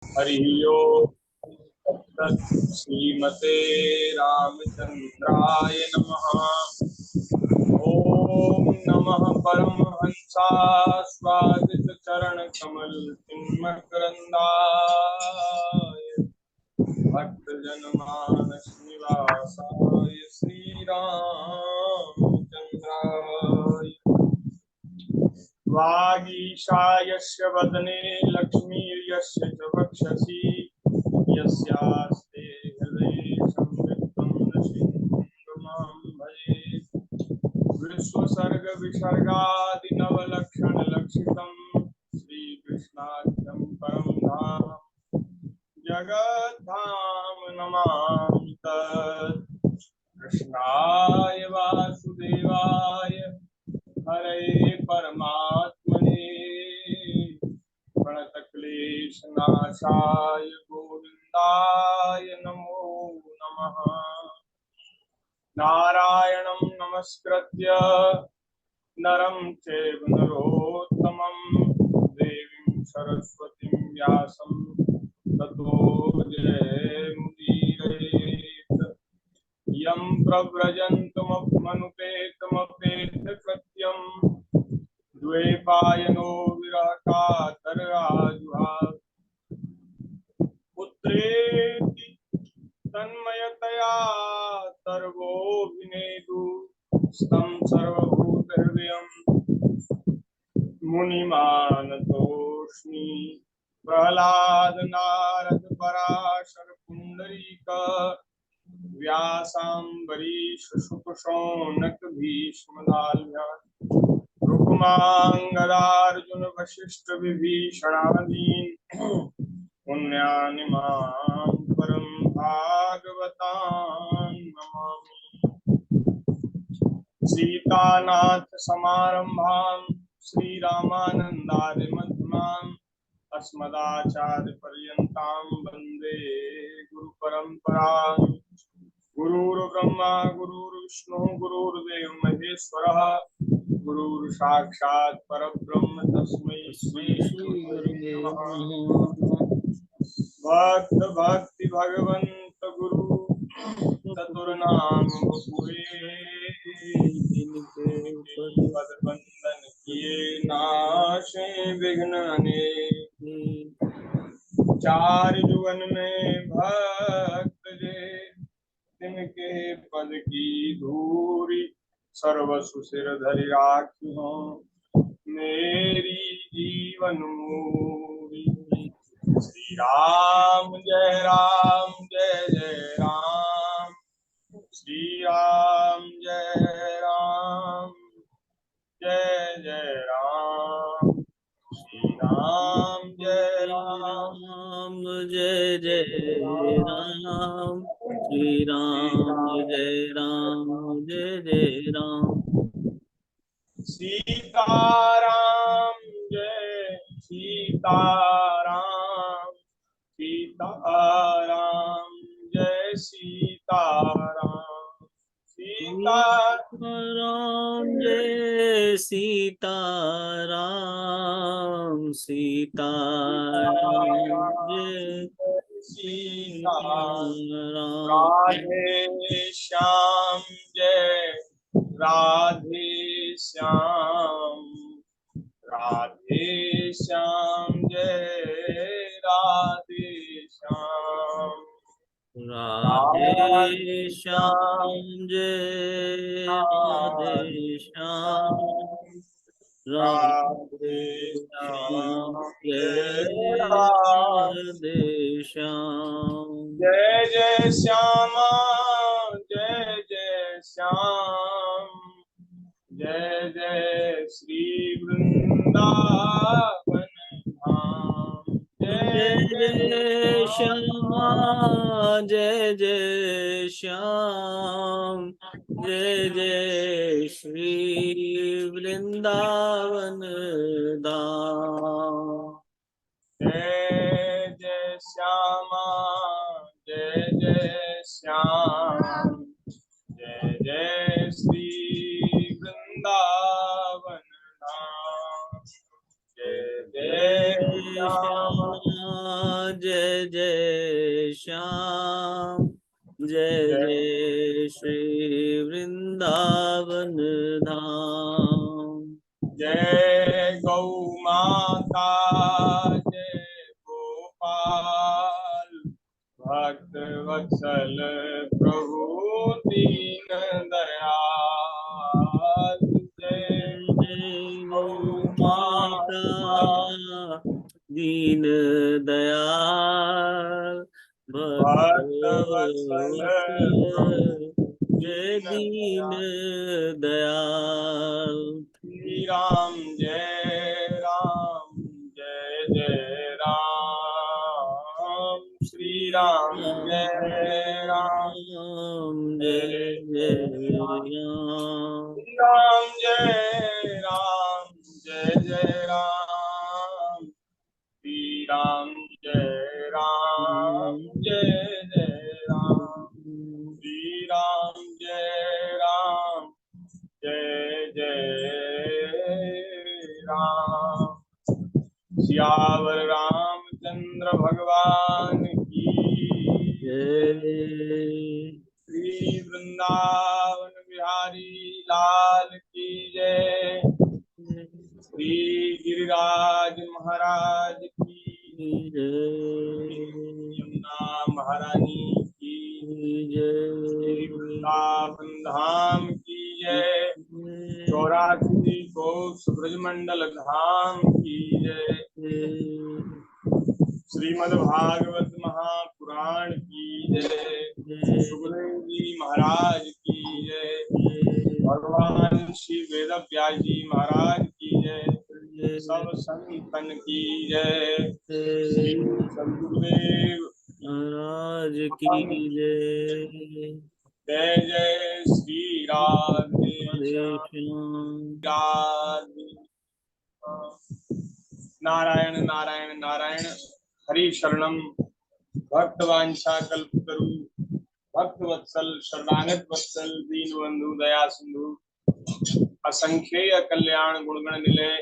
हरि ओम तत् श्रीमते रामचंद्राय नमः। ओम नमः परमहंसास्वादित चरण कमल चिन्मकरंदाय भक्त जनमानस निवासाय श्री रामचंद्राय। वागीशायस्य वदने लक्ष्मीर्यस्य च वक्षसि यस्यास्ते हृदये संवित्तं नृसिंहमां भजे। विश्वसर्ग विसर्गादिनवलक्षणलक्षितं श्रीकृष्णाख्यं परं धाम जगद्धाम नमामि तत्। कृष्णाय वासुदेवाय हरे परमात्मने प्रणतक्लेशनाशाय गोविन्दाय नमो नमः। नारायणं नमस्कृत्य नरं चैव नरोत्तमं देवीं सरस्वतीं व्यासं ततो जयमुदीरयेत्। यं प्रव्रजन्तमनुपेतमपेतकृत्यं द्वैपायनो विरहकातराजुहाव पुत्रेति तन्मयतया सर्वोऽभिनेदु स्तं सर्वभूतहृदयं मुनिमानतोऽस्मि। प्रह्लाद नारद पराशर पुण्डरीक व्यासाम्बरीश शुक शौनक भीष्मदाल्य रुक्माङ्गदार्जुन वशिष्ठ विभीषणादीन् पुण्यानि मां परं भागवतान् नमामि। सीतानाथ समारम्भां श्रीरामानन्दादिमध्यमाम् अस्मदाचार्यपर्यन्तां वन्दे गुरुपरम्पराम्। गुरुर्ब्रह्मा गुरुर्विष्णु गुरुर्देव महेश्वरः गुरुर्साक्षात् परब्रह्म तस्मै श्री गुरुवे नमः। भक्त भक्ति भगवंत गुरु चतुर्नाम पद बंदन किए नाशे विघ्न चार जुगन में भक्त जे तिनके पद की धूरी सर्वसु सिर धरि राखी हो मेरी जीवन मूरी। श्री राम जय जय राम श्री राम जय जय राम श्री राम जय जय राम श्री राम जय राम सीताराम जय सीताराम सीताराम जय सीताराम सीताराम जय सीताराम सीताराम जय सीताराम राधे श्याम जय राधे श्याम राधे श्याम जय राधे श्याम राधे श्याम जय राधे श्याम राधे श्याम जय राधे श्याम जय जय श्यामा जय श्याम जय जय श्री वृंदावन धाम जय श्यामा जय श्याम जय श्री वृंदावन धाम जय जय श्यामा जय श्याम जय जय श्री वृंदावन धाम जय जय श्यामा जय जय जय श्याम जय जय श्री वृंदावन धाम। जय गौ माता जय गोपाल भक्त वत्सल प्रभु दीन दयाल। जय जय गौ माता दीन दयाल भक्त वत्सल वत्सल जय दीन दीन दयाल। श्री राम जय जय राम श्री राम जय राम जय जय राम। राम जय जय राम श्री राम जय जय राम श्री राम जय जय राम। सियावर रामचंद्र भगवान की जय। श्री वृंदावन बिहारी लाल की जय। श्री गिरिराज महाराज की यमुना महारानी की श्री वृंदावन धाम की जय। 84 कोस ब्रजमंडल धाम की जय। श्रीमद् भागवत महापुराण की जय। सुखदेव जी महाराज की जय। भगवान श्री वेद व्यास जी महाराज की जय। सब संतन की जय। श्री सद्गुरुदेव महाराज की जय। जय जय श्री राधे नारायण नारायण नारायण। हरि शरणम भक्त वांछा कल्पतरु भक्त वत्सल शरणागत वत्सल दीन बंधु दया सिंधु असंख्येय कल्याण गुणगण निलय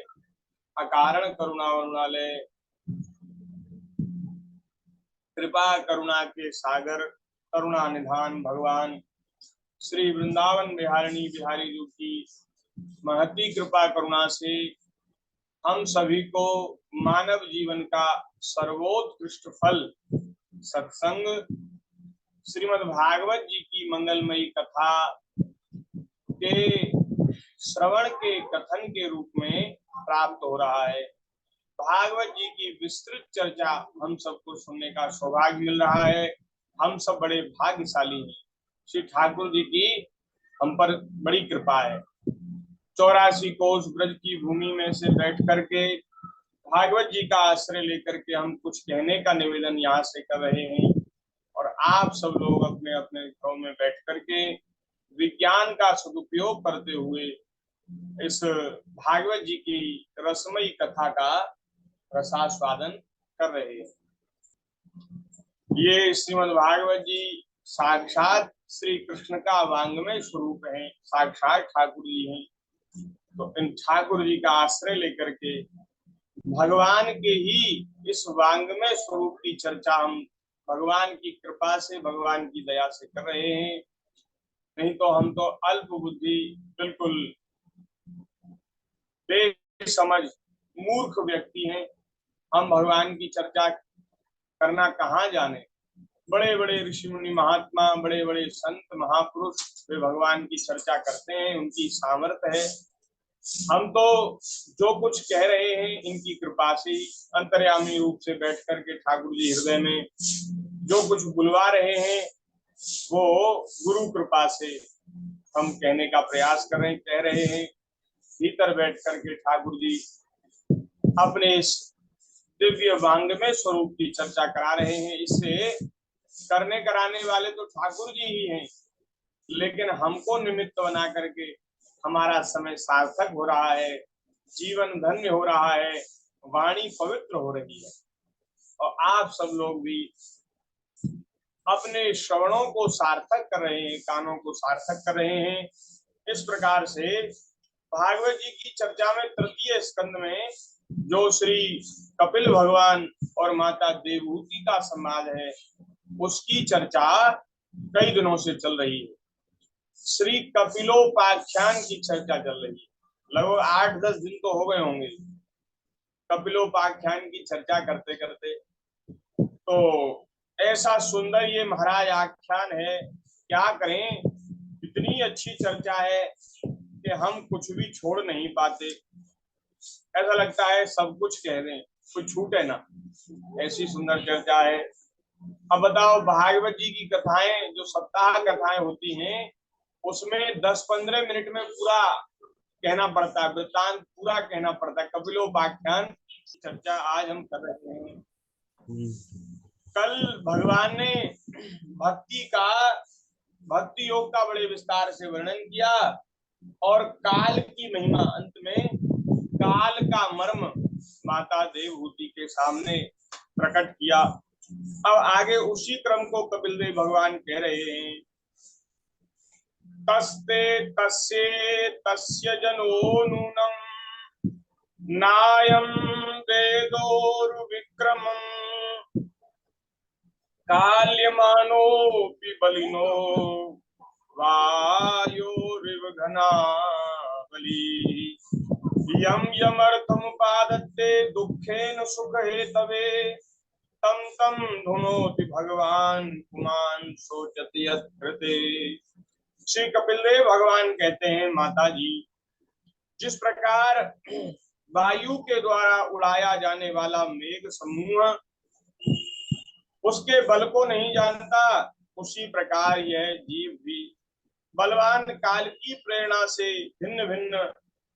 अकारण करुणा वरुणालय कृपा करुणा के सागर करुणा निधान भगवान श्री वृंदावन बिहारिणी बिहारी जी की महती कृपा करुणा से हम सभी को मानव जीवन का सर्वोत्कृष्ट फल सत्संग श्रीमद् भागवत जी की मंगलमयी कथा के श्रवण के कथन के रूप में प्राप्त हो रहा है। भागवत जी की विस्तृत चर्चा हम सबको सुनने का सौभाग्य मिल रहा है। हम सब बड़े भाग्यशाली हैं। श्री ठाकुर जी की हम पर बड़ी कृपा है। 84 कोस ब्रज की भूमि में से बैठ करके भागवत जी का आश्रय लेकर के हम कुछ कहने का निवेदन यहाँ से कर रहे हैं और आप सब लोग अपने अपने घरों में बैठ करके विज्ञान का सदुपयोग करते हुए इस भागवत जी की रसमयी कथा का रसास्वादन कर रहे हैं। ये श्रीमद् भागवत जी साक्षात श्री कृष्ण का वांग्मय स्वरूप है। साक्षात ठाकुर जी हैं। तो इन ठाकुर जी का आश्रय लेकर के भगवान के ही इस वांग्मय स्वरूप की चर्चा हम भगवान की कृपा से भगवान की दया से कर रहे हैं। नहीं तो हम तो अल्प बुद्धि बिल्कुल बेसमझ मूर्ख व्यक्ति हैं। हम भगवान की चर्चा करना कहाँ जाने। बड़े बड़े ऋषि मुनि महात्मा बड़े बड़े संत महापुरुष वे भगवान की चर्चा करते हैं। उनकी सामर्थ्य है। हम तो जो कुछ कह रहे हैं इनकी कृपा से ही अंतर्यामी रूप से बैठ करके ठाकुर जी हृदय में जो कुछ बुलवा रहे हैं वो गुरु कृपा से हम कहने का प्रयास कर रहे हैं, कह रहे हैं। भीतर बैठ करके ठाकुर जी अपने इस दिव्य वांग्मय स्वरूप की चर्चा करा रहे हैं। इससे करने कराने वाले तो ठाकुर जी ही हैं, लेकिन हमको निमित्त बना करके हमारा समय सार्थक हो रहा है, जीवन धन्य हो रहा है, वाणी पवित्र हो रही है और आप सब लोग भी अपने श्रवणों को सार्थक कर रहे हैं, कानों को सार्थक कर रहे हैं। इस प्रकार से भागवत जी की चर्चा में तृतीय स्कंद में जो श्री कपिल भगवान और माता देवहूति का संवाद है, उसकी चर्चा कई दिनों से चल रही है। श्री कपिलोपाख्यान की चर्चा चल रही है। लगभग 8-10 दिन तो हो गए होंगे कपिलोपाख्यान की चर्चा करते करते। तो ऐसा सुंदर ये महाराज आख्यान है, क्या करें, इतनी अच्छी चर्चा है कि हम कुछ भी छोड़ नहीं पाते। ऐसा लगता है सब कुछ कह दें, कुछ छूटे ना, ऐसी सुंदर चर्चा है। अब बताओ, भागवत जी की कथाएं जो सप्ताह कथाएं होती हैं, उसमें 10-15 मिनट में पूरा कहना पड़ता है, वृत्तांत पूरा कहना पड़ता है। कपिलोपाख्यान चर्चा आज हम कर रहे हैं। कल भगवान ने भक्ति योग का बड़े विस्तार से वर्णन किया और काल की महिमा, अंत में काल का मर्म माता देवहूति के सामने प्रकट किया। अब आगे उसी क्रम को कपिल देव भगवान कह रहे हैं। तस्ते तस्ये तस्य जनो नूनम नायं वेदोर्विक्रमम् काल्यमानोऽपि बलिनो वायोरिव घना बली यम यमर्थमुपादत्ते दुःखेन सुखहेतवे तम तम धुनोति भगवान पुमान् शोचति यत्कृते। श्री कपिल देव भगवान कहते हैं, माता जी, जिस प्रकार वायु के द्वारा उड़ाया जाने वाला मेघ समूह उसके बल को नहीं जानता, उसी प्रकार यह जीव भी बलवान काल की प्रेरणा से भिन्न भिन्न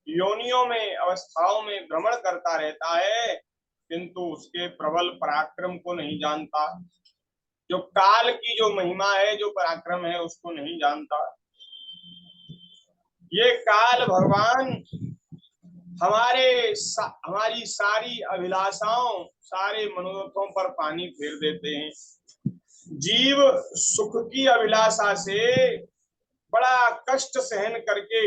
योनियों में, अवस्थाओं में भ्रमण करता रहता है, किंतु उसके प्रबल पराक्रम को नहीं जानता। जो काल की जो महिमा है, जो पराक्रम है, उसको नहीं जानता। ये काल भगवान हमारी सारी अभिलाषाओं, सारे मनोरथों पर पानी फेर देते हैं। जीव सुख की अभिलाषा से बड़ा कष्ट सहन करके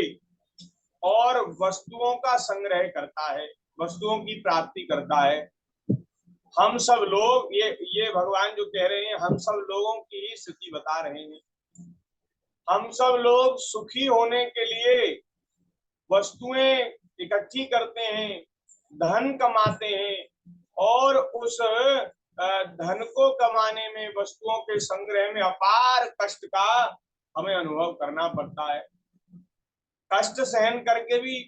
और वस्तुओं का संग्रह करता है, वस्तुओं की प्राप्ति करता है। हम सब लोग, ये भगवान जो कह रहे हैं, हम सब लोगों की ही स्थिति बता रहे हैं। हम सब लोग सुखी होने के लिए वस्तुएं इकट्ठी करते हैं, धन कमाते हैं, और उस धन को कमाने में, वस्तुओं के संग्रह में अपार कष्ट का हमें अनुभव करना पड़ता है। कष्ट सहन करके भी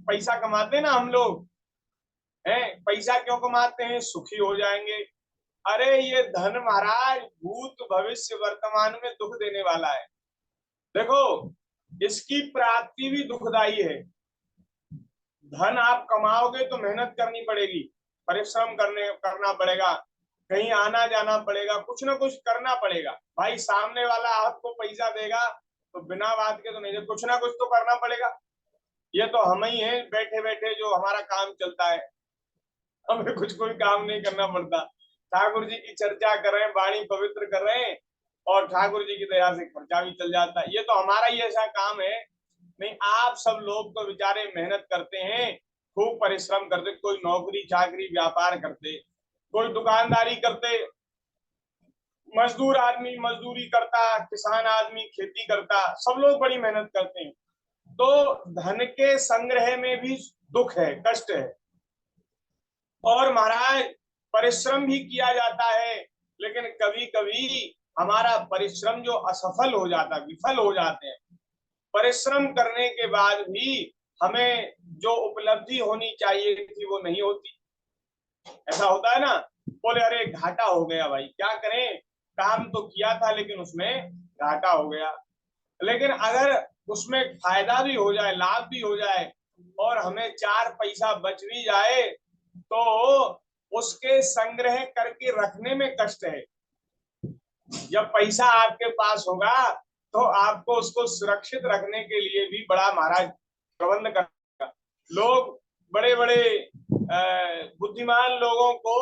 पैसा कमाते हैं ना हम लोग, हैं? पैसा क्यों कमाते हैं? सुखी हो जाएंगे। अरे ये धन महाराज भूत भविष्य वर्तमान में दुख देने वाला है। देखो, इसकी प्राप्ति भी दुखदाई है। धन आप कमाओगे तो मेहनत करनी पड़ेगी, परिश्रम करना पड़ेगा, कहीं आना जाना पड़ेगा, कुछ ना कुछ करना पड़ेगा। भाई सामने वाला आपको पैसा देगा तो बिना बात के तो नहीं, कुछ ना कुछ तो करना पड़ेगा। ये तो हम ही हैं बैठे बैठे जो हमारा काम चलता है, हमें कुछ कोई काम नहीं करना पड़ता। ठाकुर जी की चर्चा कर रहे हैं, वाणी पवित्र कर रहे हैं, और ठाकुर जी की दया से खर्चा भी चल जाता है। ये तो हमारा ही ऐसा काम है। नहीं, आप सब लोग तो बेचारे मेहनत करते हैं, खूब परिश्रम करते, कोई नौकरी चाकरी व्यापार करते, कोई दुकानदारी करते, मजदूर आदमी मजदूरी करता, किसान आदमी खेती करता, सब लोग बड़ी मेहनत करते हैं। तो धन के संग्रह में भी दुख है, कष्ट है। और महाराज परिश्रम भी किया जाता है, लेकिन कभी कभी हमारा परिश्रम जो असफल हो जाता, विफल हो जाते हैं। परिश्रम करने के बाद भी हमें जो उपलब्धि होनी चाहिए थी वो नहीं होती। ऐसा होता है ना, बोले अरे घाटा हो गया भाई, क्या करें, काम तो किया था लेकिन उसमें घाटा हो गया। लेकिन अगर उसमें फायदा भी हो जाए, लाभ भी हो जाए, और हमें 4 पैसा बच भी जाए, तो उसके संग्रह करके रखने में कष्ट है। जब पैसा आपके पास होगा तो आपको उसको सुरक्षित रखने के लिए भी बड़ा महाराज प्रबंध करेगा। लोग बड़े बड़े बुद्धिमान लोगों को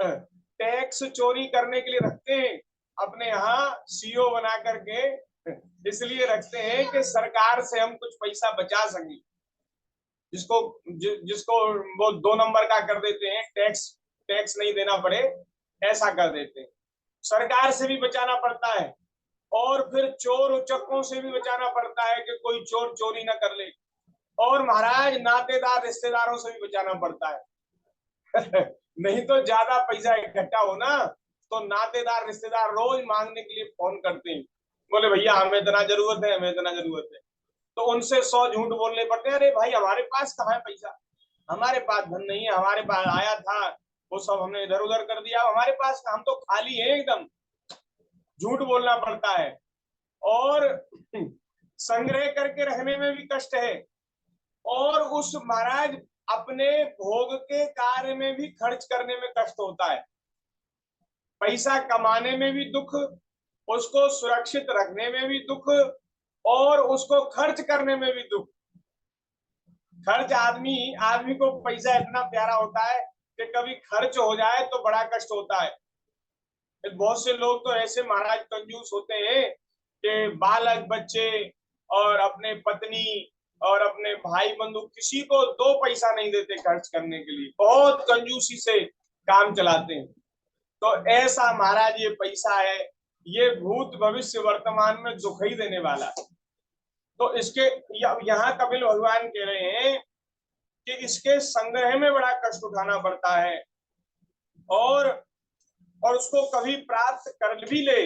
टैक्स चोरी करने के लिए रखते हैं, अपने यहाँ सीओ बना करके इसलिए रखते हैं कि सरकार से हम कुछ पैसा बचा सकें। जिसको जिसको वो 2 नंबर का कर देते हैं, टैक्स टैक्स नहीं देना पड़े, ऐसा कर देते हैं। सरकार से भी बचाना पड़ता है, और फिर चोर उचक्कों से भी बचाना पड़ता है कि कोई चोर चोरी ना कर ले, और महाराज नातेदार रिश्तेदारों से भी बचाना पड़ता है। नहीं तो ज्यादा पैसा इकट्ठा हो ना, तो नातेदार रिश्तेदार रोज मांगने के लिए फोन करते हैं, बोले भैया हमें इतना जरूरत है, हमें इतना जरूरत है। तो उनसे 100 झूठ बोलने पड़ते हैं, अरे भाई हमारे पास कहाँ है पैसा, हमारे पास धन नहीं है, हमारे पास आया था वो सब हमने इधर उधर कर दिया, हमारे पास हम तो खाली है एकदम। झूठ बोलना पड़ता है, और संग्रह करके रखने में भी कष्ट है, और उस महाराज अपने भोग के कार्य में भी खर्च करने में कष्ट होता है। पैसा कमाने में भी दुख, उसको सुरक्षित रखने में भी दुख, और उसको खर्च करने में भी दुख। खर्च आदमी आदमी को पैसा इतना प्यारा होता है कि कभी खर्च हो जाए तो बड़ा कष्ट होता है। बहुत से लोग तो ऐसे महाराज कंजूस होते हैं कि बालक बच्चे और अपने पत्नी और अपने भाई बंधु किसी को 2 पैसा नहीं देते खर्च करने के लिए, बहुत कंजूसी से काम चलाते हैं। तो ऐसा महाराज ये पैसा है, ये भूत भविष्य वर्तमान में दुख ही देने वाला है। तो इसके यहाँ कपिल भगवान कह रहे हैं कि इसके संग्रह में बड़ा कष्ट उठाना पड़ता है, और उसको कभी प्राप्त कर भी ले,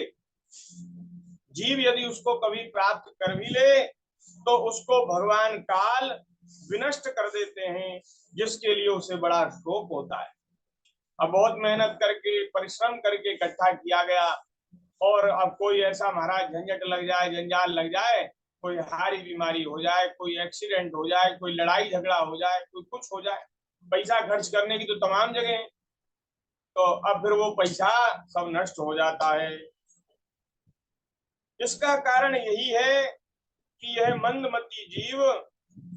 जीव यदि उसको कभी प्राप्त कर भी ले तो उसको भगवान काल विनष्ट कर देते हैं, जिसके लिए उसे बड़ा शोक होता है। अब बहुत मेहनत करके परिश्रम करके इकट्ठा किया गया, और अब कोई ऐसा महाराज झंझट लग जाए, जंजाल लग जाए, कोई हारी बीमारी हो जाए, कोई एक्सीडेंट हो जाए, कोई लड़ाई झगड़ा हो जाए, कोई कुछ हो जाए, पैसा खर्च करने की तो तमाम जगह है, तो अब फिर वो पैसा सब नष्ट हो जाता है। इसका कारण यही है कि यह मंदमती जीव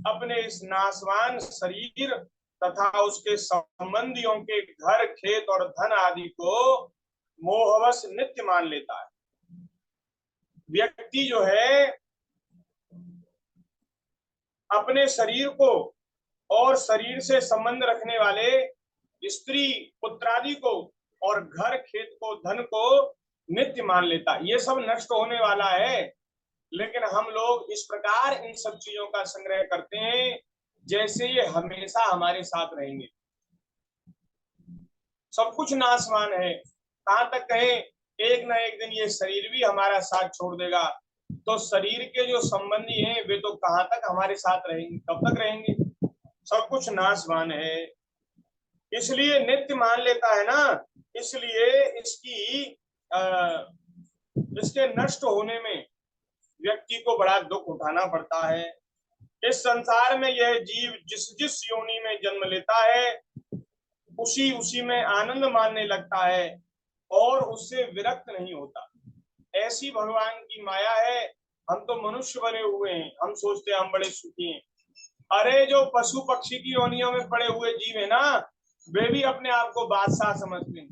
अपने इस नाशवान शरीर तथा उसके संबंधियों के घर खेत और धन आदि को मोहवश नित्य मान लेता है। व्यक्ति जो है अपने शरीर को और शरीर से संबंध रखने वाले स्त्री पुत्रादि को और घर खेत को धन को नित्य मान लेता, ये सब नष्ट होने वाला है, लेकिन हम लोग इस प्रकार इन सब चीजों का संग्रह करते हैं जैसे ये हमेशा हमारे साथ रहेंगे। सब कुछ नाशवान है, कहां तक कहें एक ना एक दिन ये शरीर भी हमारा साथ छोड़ देगा, तो शरीर के जो संबंधी हैं वे तो कहां तक हमारे साथ रहेंगे, कब तक रहेंगे, सब कुछ नाशवान है। इसलिए नित्य मान लेता है ना, इसलिए इसके नष्ट होने में व्यक्ति को बड़ा दुख उठाना पड़ता है। इस संसार में यह जीव जिस जिस योनि में जन्म लेता है उसी उसी में आनंद मानने लगता है और उससे विरक्त नहीं होता। ऐसी भगवान की माया है। हम तो मनुष्य बने हुए हैं, हम सोचते हैं हम बड़े सुखी हैं। अरे जो पशु पक्षी की योनियों में पड़े हुए जीव है ना, वे भी अपने आप को बादशाह समझते हैं।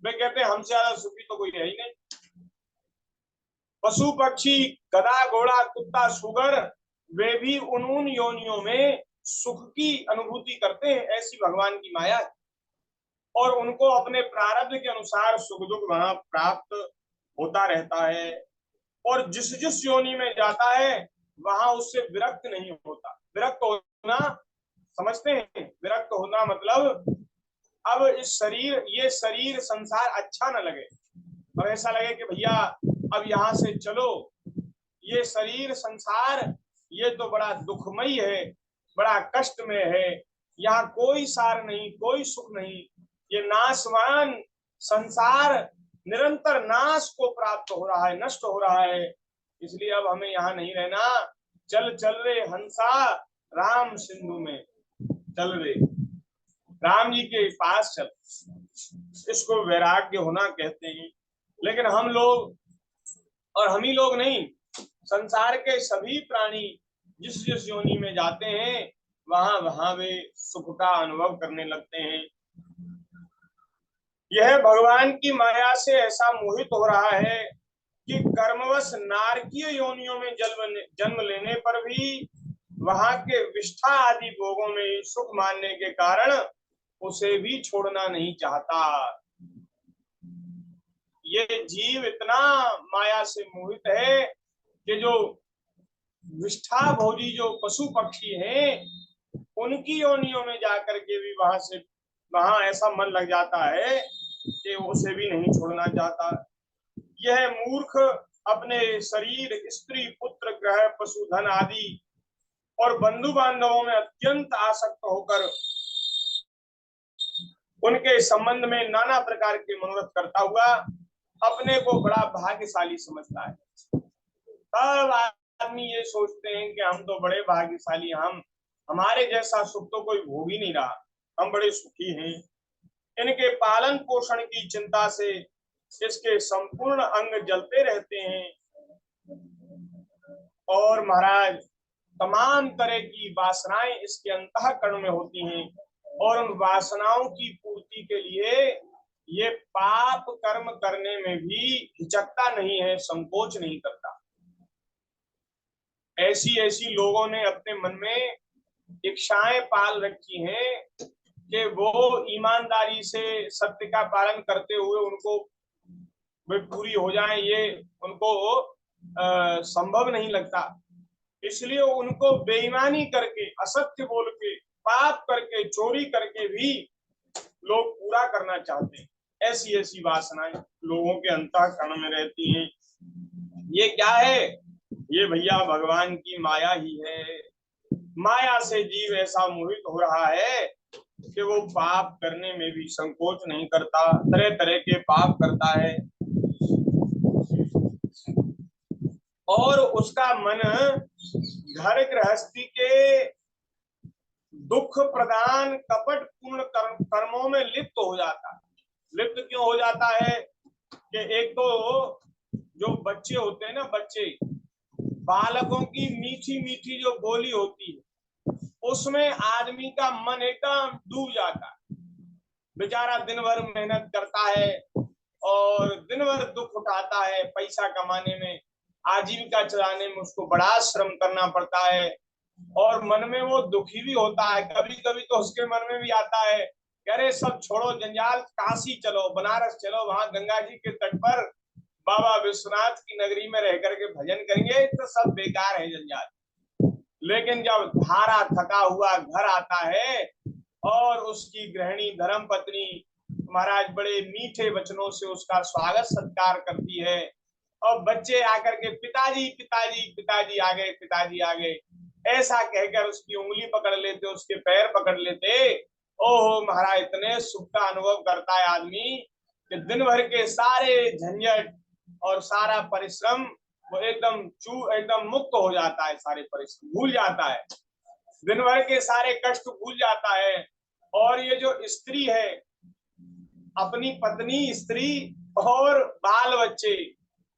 वे कहते हैं हमसे ज्यादा सुखी तो कोई है ही नहीं। पशु पक्षी गधा घोड़ा कुत्ता सुगर वे भी उन योनियों में सुख की अनुभूति करते हैं। ऐसी भगवान की माया है, और उनको अपने प्रारब्ध के अनुसार सुख दुख वहां प्राप्त होता रहता है, और जिस जिस योनि में जाता है वहां उससे विरक्त नहीं होता। विरक्त होना समझते हैं, विरक्त होना मतलब अब ये शरीर संसार अच्छा न लगे और ऐसा लगे कि भैया अब यहाँ से चलो, ये शरीर संसार ये तो बड़ा दुखमयी है, बड़ा कष्ट में है, यहाँ कोई सार नहीं, कोई सुख नहीं, ये नाशवान संसार निरंतर नाश को प्राप्त हो रहा है, नष्ट हो रहा है, इसलिए अब हमें यहाँ नहीं रहना। चल चल रे हंसा राम सिंधु में, चल रे राम जी के पास चल। इसको वैराग्य होना कहते हैं। लेकिन हम लोग, और हम ही लोग नहीं, संसार के सभी प्राणी जिस जिस योनि में जाते हैं वहां वहां वे सुख का अनुभव करने लगते हैं। यह भगवान की माया से ऐसा मोहित हो रहा है कि कर्मवश नारकीय योनियों में जन्म लेने पर भी वहां के विष्ठा आदि भोगों में ही सुख मानने के कारण उसे भी छोड़ना नहीं चाहता। ये जीव इतना माया से मोहित है कि जो विष्ठा भोजी जो पशु पक्षी हैं उनकी योनियों में जाकर के भी वहां ऐसा मन लग जाता है कि उसे भी नहीं छोड़ना चाहता। यह मूर्ख अपने शरीर, स्त्री, पुत्र, ग्रह, पशुधन आदि और बंधु बांधवों में अत्यंत आसक्त होकर उनके संबंध में नाना प्रकार के मनोरथ करता हुआ अपने को बड़ा भाग्यशाली समझता है। सब आदमी ये सोचते हैं कि हम तो बड़े भाग्यशाली, हमारे जैसा सुख तो कोई भोग ही नहीं रहा, हम बड़े सुखी हैं। इनके पालन पोषण की चिंता से इसके संपूर्ण अंग जलते रहते हैं और महाराज तमाम तरह की वासनाएं इसके अंतःकरण में होती हैं और उन वासनाओं की पूर्ति के लिए ये पाप कर्म करने में भी हिचकता नहीं है, संकोच नहीं करता। ऐसी ऐसी लोगों ने अपने मन में इच्छाएं पाल रखी हैं कि वो ईमानदारी से सत्य का पालन करते हुए उनको वे पूरी हो जाए, ये उनको संभव नहीं लगता। इसलिए उनको बेईमानी करके, असत्य बोल के, पाप करके, चोरी करके भी लोग पूरा करना चाहते हैं। ऐसी ऐसी वासनाएं लोगों के अंतःकरण में रहती हैं। ये क्या है? ये भैया भगवान की माया ही है। माया से जीव ऐसा मोहित हो रहा है कि वो पाप करने में भी संकोच नहीं करता, तरह तरह के पाप करता है और उसका मन घर गृहस्थी के दुख प्रदान कपट पूर्ण कर्मों में लिप्त हो जाता है। लिप्त क्यों हो जाता है कि एक तो जो बच्चे होते हैं ना, बच्चे बालकों की मीठी मीठी जो बोली होती है उसमें आदमी का मन एकदम डूब जाता है। बेचारा दिन भर मेहनत करता है और दिन भर दुख उठाता है, पैसा कमाने में, आजीविका चलाने में उसको बड़ा श्रम करना पड़ता है और मन में वो दुखी भी होता है। कभी कभी तो उसके मन में भी आता है कि अरे सब छोड़ो जंजाल, काशी चलो, बनारस चलो, वहां गंगा जी के तट पर बाबा विश्वनाथ की नगरी में रह करके भजन करेंगे, तो सब बेकार है जंजाल। लेकिन जब धारा थका हुआ घर आता है और उसकी गृहिणी धर्म पत्नी महाराज बड़े मीठे वचनों से उसका स्वागत सत्कार करती है और बच्चे आकर के पिताजी पिताजी पिताजी आ गए, पिताजी आ गए ऐसा कहकर उसकी उंगली पकड़ लेते, उसके पैर पकड़ लेते। ओहो महाराज, इतने सुख का अनुभव करता है आदमी कि दिन भर के सारे झंझट और सारा परिश्रम वो एकदम मुक्त हो जाता है, सारे परिश्रम भूल जाता है, दिन भर के सारे कष्ट भूल जाता है। और ये जो स्त्री है, अपनी पत्नी, स्त्री और बाल बच्चे,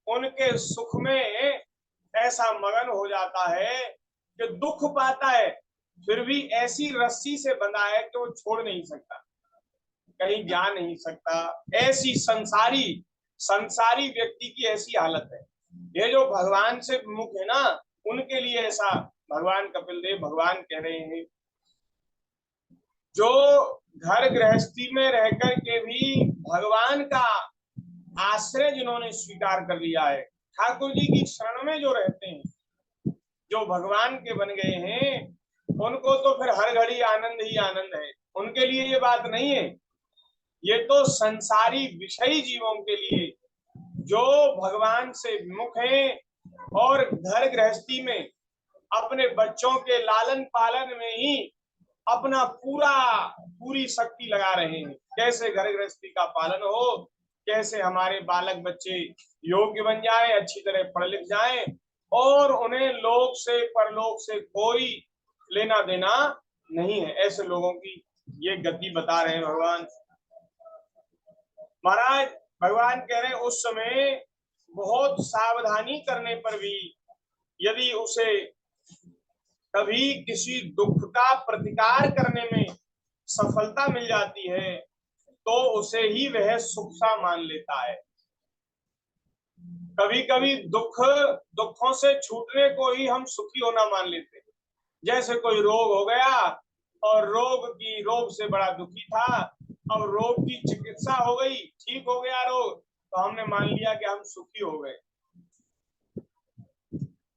उनके सुख में ऐसा मगन हो जाता है कि दुख पाता है फिर भी ऐसी रस्सी से बंधा है कि वो छोड़ नहीं सकता, कहीं जा नहीं सकता। ऐसी संसारी व्यक्ति की ऐसी हालत है। ये जो भगवान से विमुख है ना, उनके लिए ऐसा भगवान कपिल देव भगवान कह रहे हैं। जो घर गृहस्थी में रहकर के भी भगवान का आश्रय जिन्होंने स्वीकार कर लिया है, ठाकुर जी की शरण में जो रहते हैं, जो भगवान के बन गए हैं, उनको तो फिर हर घड़ी आनंद ही आनंद है। उनके लिए ये बात नहीं है, ये तो संसारी विषयी जीवों के लिए जो भगवान से विमुख हैं और घर गृहस्थी में अपने बच्चों के लालन पालन में ही अपना पूरी शक्ति लगा रहे हैं। कैसे घर गृहस्थी का पालन हो, कैसे हमारे बालक बच्चे योग्य बन जाएं, अच्छी तरह पढ़ लिख जाएं और उन्हें लोक से परलोक से कोई लेना देना नहीं है। ऐसे लोगों की ये गति बता रहे हैं भगवान। महाराज भगवान कह रहे हैं उस समय बहुत सावधानी करने पर भी यदि उसे कभी किसी दुख का प्रतिकार करने में सफलता मिल जाती है तो उसे ही वह सुख सा मान लेता है। कभी कभी दुखों से छूटने को ही हम सुखी होना मान लेते हैं। जैसे कोई रोग हो गया और रोग से बड़ा दुखी था, अब रोग की चिकित्सा हो गई, ठीक हो गया रोग, तो हमने मान लिया कि हम सुखी हो गए।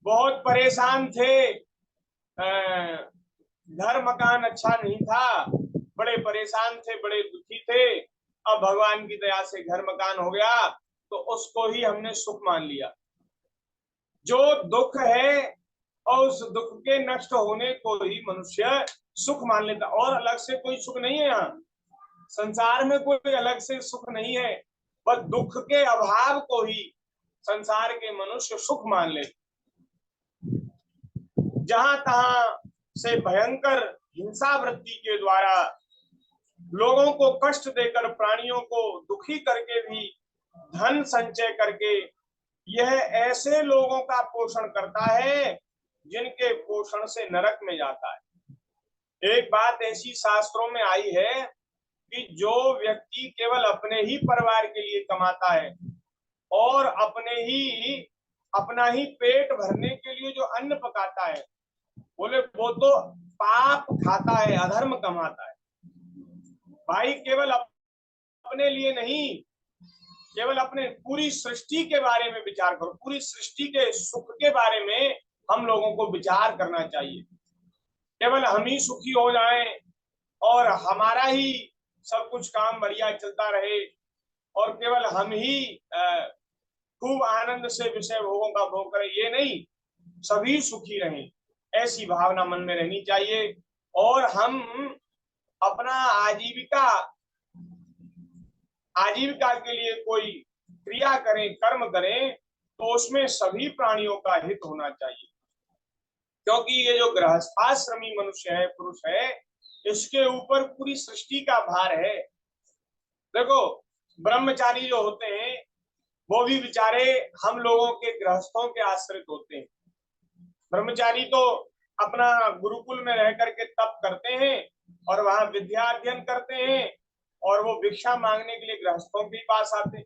बहुत परेशान थे, घर मकान अच्छा नहीं था, बड़े परेशान थे, बड़े दुखी थे, अब भगवान की दया से घर मकान हो गया, तो उसको ही हमने सुख मान लिया। जो दुख है और उस दुख के नष्ट होने को ही मनुष्य सुख मान लेता, और अलग से कोई सुख नहीं है। यहाँ संसार में कोई अलग से सुख नहीं है, बस दुख के अभाव को ही संसार के मनुष्य सुख मान लेते। जहां तहां से भयंकर हिंसा वृत्ति के द्वारा लोगों को कष्ट देकर, प्राणियों को दुखी करके भी धन संचय करके यह ऐसे लोगों का पोषण करता है जिनके पोषण से नरक में जाता है। एक बात ऐसी शास्त्रों में आई है कि जो व्यक्ति केवल अपने ही परिवार के लिए कमाता है और अपना ही पेट भरने के लिए जो अन्न पकाता है, बोले वो तो पाप खाता है, अधर्म कमाता है। भाई केवल अपने लिए नहीं, केवल अपने पूरी सृष्टि के बारे में विचार करो, पूरी सृष्टि के सुख के बारे में हम लोगों को विचार करना चाहिए। केवल हम ही सुखी हो जाएं और हमारा ही सब कुछ काम बढ़िया चलता रहे और केवल हम ही खूब आनंद से विषय भोगों का भोग करें, ये नहीं, सभी सुखी रहें, ऐसी भावना मन में रहनी चाहिए। और हम अपना आजीविका के लिए कोई क्रिया करें, कर्म करें, तो उसमें सभी प्राणियों का हित होना चाहिए, क्योंकि ये जो गृहस्थाश्रमी मनुष्य है, पुरुष है, इसके ऊपर पूरी सृष्टि का भार है। देखो, ब्रह्मचारी जो होते हैं वो भी बेचारे हम लोगों के गृहस्थों के आश्रित होते हैं। ब्रह्मचारी तो अपना गुरुकुल में रह करके तप करते हैं और वहां विद्या अध्ययन करते हैं और वो भिक्षा मांगने के लिए गृहस्थों के पास आते हैं।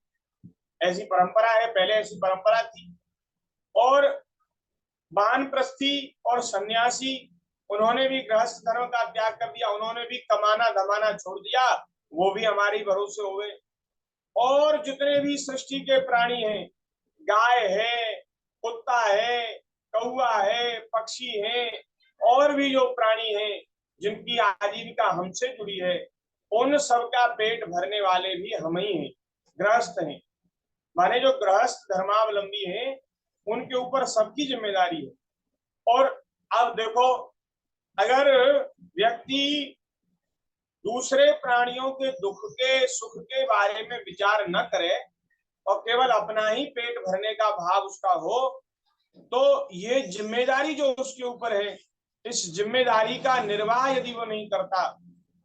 ऐसी परंपरा है, पहले ऐसी परंपरा थी। और वानप्रस्थी और सन्यासी, उन्होंने भी गृहस्थ धर्म का त्याग कर दिया, उन्होंने भी कमाना धमाना छोड़ दिया, वो भी हमारी भरोसे हो गए। और जितने भी सृष्टि के प्राणी हैं, गाय है, कुत्ता है, कौवा है, पक्षी है, और भी जो प्राणी हैं जिनकी आजीविका हमसे जुड़ी है, उन सबका पेट भरने वाले भी हम ही हैं, गृहस्थ हैं। माने जो गृहस्थ धर्मावलंबी हैं उनके ऊपर सबकी जिम्मेदारी है। और अब देखो, अगर व्यक्ति दूसरे प्राणियों के दुख के सुख के बारे में विचार न करे और केवल अपना ही पेट भरने का भाव उसका हो, तो ये जिम्मेदारी जो उसके ऊपर है, इस जिम्मेदारी का निर्वाह यदि वो नहीं करता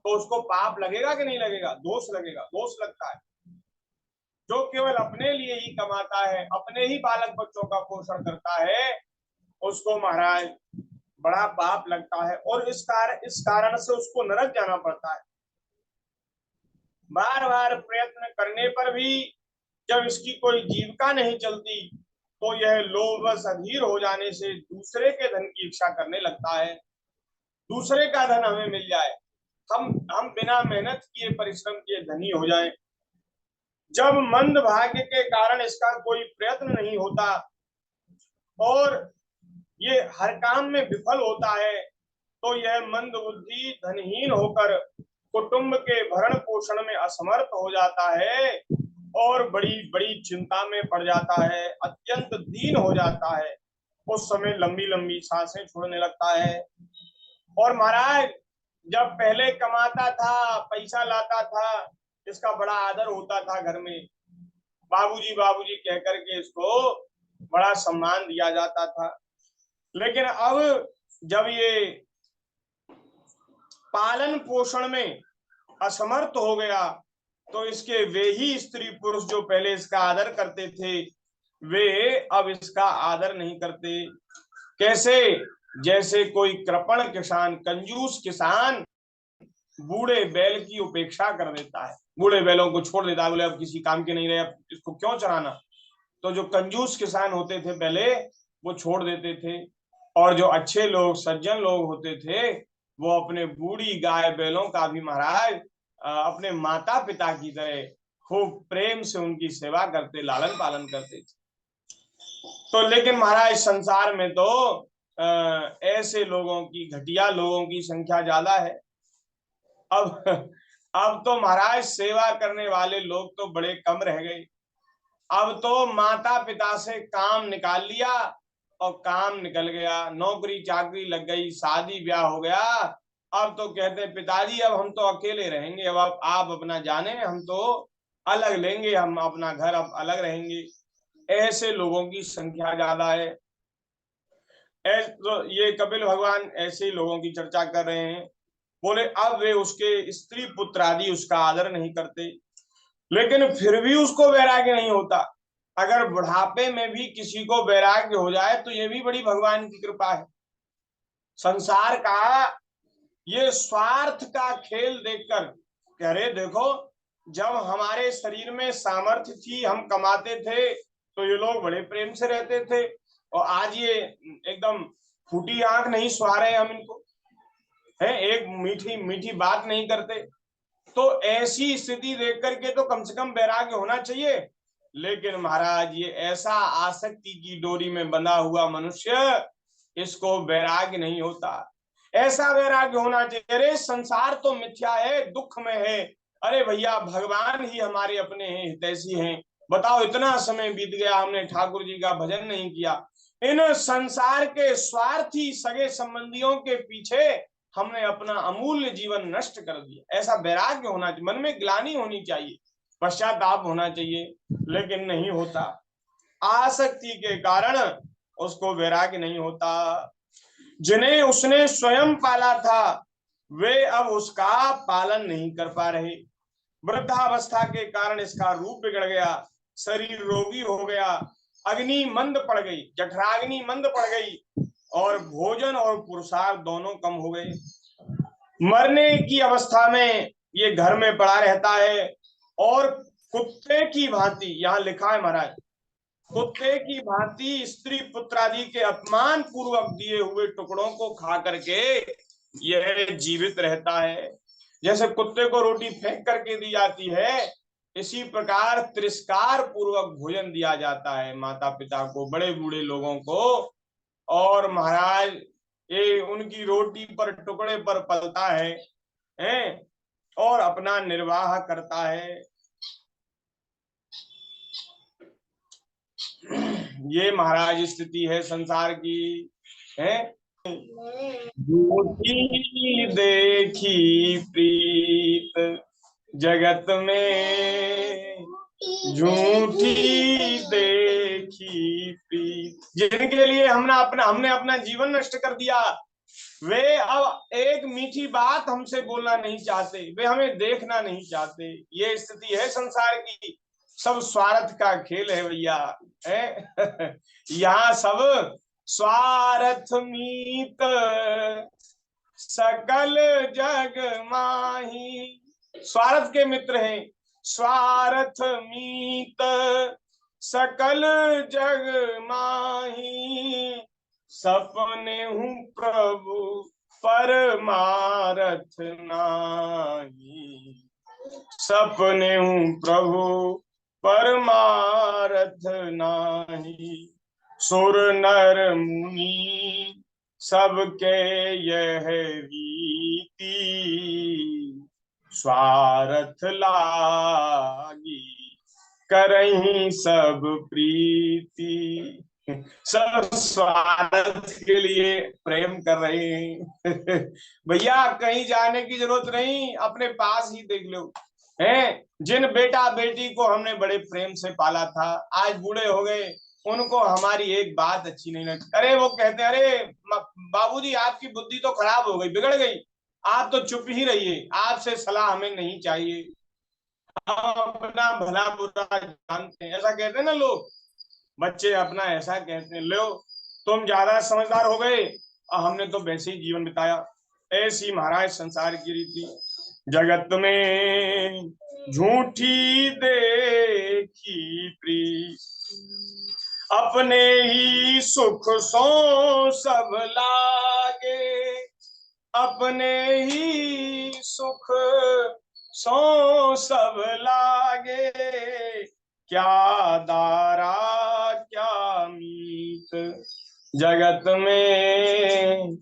तो उसको पाप लगेगा कि नहीं लगेगा? दोष लगेगा, दोष लगता है। जो केवल अपने लिए ही कमाता है, अपने ही बालक बच्चों का पोषण करता है, उसको महाराज बड़ा पाप लगता है और इस कारण से उसको नरक जाना पड़ता है। बार बार प्रयत्न करने पर भी जब इसकी कोई जीविका नहीं चलती तो यह लोभवश अधीर हो जाने से दूसरे के धन की इच्छा करने लगता है। दूसरे का धन हमें मिल जाए, हम बिना मेहनत किए, परिश्रम किए धनी हो जाएं। जब मंद भाग्य के कारण इसका कोई प्रयत्न नहीं होता और ये हर काम में विफल होता है, तो यह मंद बुद्धि धनहीन होकर कुटुंब के भरण पोषण में असमर्थ हो जाता है और बड़ी बड़ी चिंता में पड़ जाता है, अत्यंत दीन हो जाता है। उस समय लंबी लंबी सांसें छोड़ने लगता है। और महाराज जब पहले कमाता था, पैसा लाता था, इसका बड़ा आदर होता था, घर में बाबूजी बाबूजी कह करके इसको बड़ा सम्मान दिया जाता था। लेकिन अब जब ये पालन पोषण में असमर्थ हो गया तो इसके वे ही स्त्री पुरुष जो पहले इसका आदर करते थे, वे अब इसका आदर नहीं करते। कैसे? जैसे कोई कृपण किसान, कंजूस किसान बूढ़े बैल की उपेक्षा कर देता है, बूढ़े बैलों को छोड़ देता है, बोले अब किसी काम के नहीं रहे, अब इसको क्यों चराना। तो जो कंजूस किसान होते थे पहले, वो छोड़ देते थे। और जो अच्छे लोग सज्जन लोग होते थे वो अपने बूढ़ी गाय बैलों का भी महाराज अपने माता पिता की तरह खूब प्रेम से उनकी सेवा करते, लालन पालन करते थे। तो लेकिन महाराज संसार में तो ऐसे लोगों की, घटिया लोगों की संख्या ज्यादा है। अब अब तो महाराज सेवा करने वाले लोग तो बड़े कम रह गए। अब तो माता पिता से काम निकाल लिया और काम निकल गया, नौकरी चाकरी लग गई, शादी ब्याह हो गया। अब तो कहते हैं पिताजी अब हम तो अकेले रहेंगे, अब आप अपना जाने, हम तो अलग लेंगे, हम अपना घर अब अलग रहेंगे। ऐसे लोगों की संख्या ज्यादा है। तो ये कपिल भगवान ऐसे ही लोगों की चर्चा कर रहे हैं। बोले अब वे उसके स्त्री पुत्र आदि उसका आदर नहीं करते, लेकिन फिर भी उसको वैराग्य नहीं होता। अगर बुढ़ापे में भी किसी को वैराग्य हो जाए तो ये भी बड़ी भगवान की कृपा है। संसार का ये स्वार्थ का खेल देखकर कह रहे देखो, जब हमारे शरीर में सामर्थ्य थी, हम कमाते थे, तो ये लोग बड़े प्रेम से रहते थे, और आज ये एकदम फूटी आंख नहीं सुहा रहे हम इनको, है एक मीठी मीठी बात नहीं करते। तो ऐसी स्थिति देख करके तो कम से कम वैराग्य होना चाहिए। लेकिन महाराज ये ऐसा आसक्ति की डोरी में बंधा हुआ मनुष्य, इसको वैराग्य नहीं होता। ऐसा वैराग्य होना चाहिए, अरे संसार तो मिथ्या है, दुख में है, अरे भैया भगवान ही हमारे अपने हैं, हितैषी हैं। बताओ इतना समय बीत गया, हमने ठाकुर जी का भजन नहीं किया, इन संसार के स्वार्थी सगे संबंधियों के पीछे हमने अपना अमूल्य जीवन नष्ट कर दिया। ऐसा वैराग्य होना चाहिए, मन में ग्लानि होनी चाहिए, पश्चाताप होना चाहिए, लेकिन नहीं होता। आसक्ति के कारण उसको वैराग्य नहीं होता। जिन्हें उसने स्वयं पाला था वे अब उसका पालन नहीं कर पा रहे। वृद्धावस्था के कारण इसका रूप बिगड़ गया, शरीर रोगी हो गया, अग्नि मंद पड़ गई, जठराग्नि मंद पड़ गई, और भोजन और पुरुषार्थ दोनों कम हो गए। मरने की अवस्था में ये घर में पड़ा रहता है, और कुत्ते की भांति, यहां लिखा है महाराज, कुत्ते की भांति स्त्री पुत्र आदि के अपमान पूर्वक दिए हुए टुकड़ों को खा करके यह जीवित रहता है। जैसे कुत्ते को रोटी फेंक करके दी जाती है, इसी प्रकार तिरस्कार पूर्वक भोजन दिया जाता है माता पिता को, बड़े बूढ़े लोगों को। और महाराज ये उनकी रोटी पर टुकड़े पर पलता है, हैं, और अपना निर्वाह करता है। ये महाराज स्थिति है संसार की, है। झूठी देखी प्रीत जगत में, झूठी देखी प्रीत, जिनके लिए हमने अपना जीवन नष्ट कर दिया, वे अब एक मीठी बात हमसे बोलना नहीं चाहते, वे हमें देखना नहीं चाहते। ये स्थिति है संसार की। सब स्वार्थ का खेल है भैया, है। यहाँ सब स्वार्थ मीत सकल जग माही, स्वार्थ के मित्र हैं। स्वार्थ मीत सकल जग माही, सपने हूँ प्रभु परमारथ नाही, सपने हूँ प्रभु परमारथ नाही। सुर नर मुनि सबके यह रीति, स्वार्थ लागी करहीं सब प्रीति। सब स्वार्थ के लिए प्रेम कर रहे हैं। भैया कहीं जाने की जरूरत नहीं, अपने पास ही देख लो, हैं। जिन बेटा बेटी को हमने बड़े प्रेम से पाला था, आज बूढ़े हो गए, उनको हमारी एक बात अच्छी नहीं लगती। अरे वो कहते हैं अरे बाबूजी आपकी बुद्धि तो खराब हो गई, बिगड़ गई, आप तो चुप ही रहिए, आपसे सलाह हमें नहीं चाहिए, हम अपना भला बुरा जानते हैं, ऐसा कहते हैं ना लोग। बच्चे अपना ऐसा कहते हैं, लो तुम ज्यादा समझदार हो गए और हमने तो वैसे ही जीवन बिताया। ऐसी महाराज संसार की रीति। जगत में झूठी देखी प्रीत, अपने ही सुख सो सब लागे, अपने ही सुख सो सब लागे, क्या दारा क्या मीत, जगत में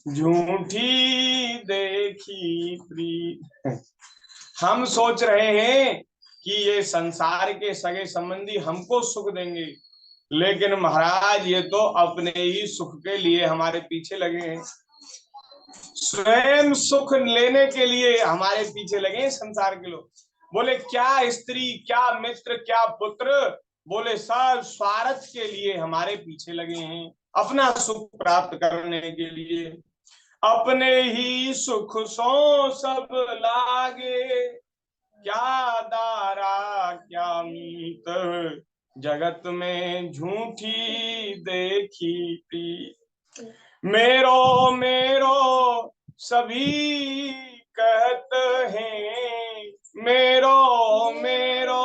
झूठी देखी प्रीत। हम सोच रहे हैं कि ये संसार के सगे संबंधी हमको सुख देंगे, लेकिन महाराज ये तो अपने ही सुख के लिए हमारे पीछे लगे हैं, स्वयं सुख लेने के लिए हमारे पीछे लगे हैं संसार के लोग। बोले क्या स्त्री, क्या मित्र, क्या पुत्र, बोले सब स्वार्थ के लिए हमारे पीछे लगे हैं, अपना सुख प्राप्त करने के लिए। अपने ही सुख सो सब लागे, क्या दारा क्या मीत, जगत में झूठी देखी प्रीत। मेरो मेरो सभी कहत हैं, मेरो मेरो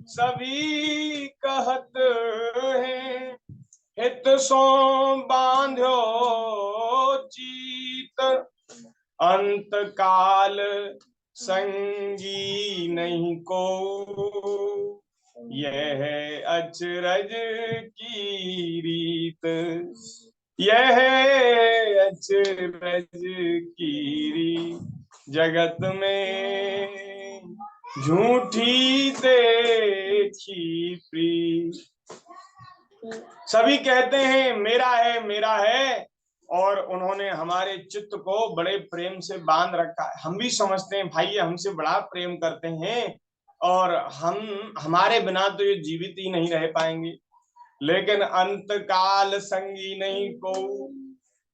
सभी कहत हैं, हित सो बांध्यो चीत, अंत काल संगी नहीं को, यह अचरज की रीत, यह अचरज की रीत, जगत में झूठी देखी प्रीत। सभी कहते हैं मेरा है, और उन्होंने हमारे चित्त को बड़े प्रेम से बांध रखा है। हम भी समझते हैं भाई ये हमसे बड़ा प्रेम करते हैं और हम हमारे बिना तो ये जीवित ही नहीं रह पाएंगे, लेकिन अंत काल संगी नहीं को,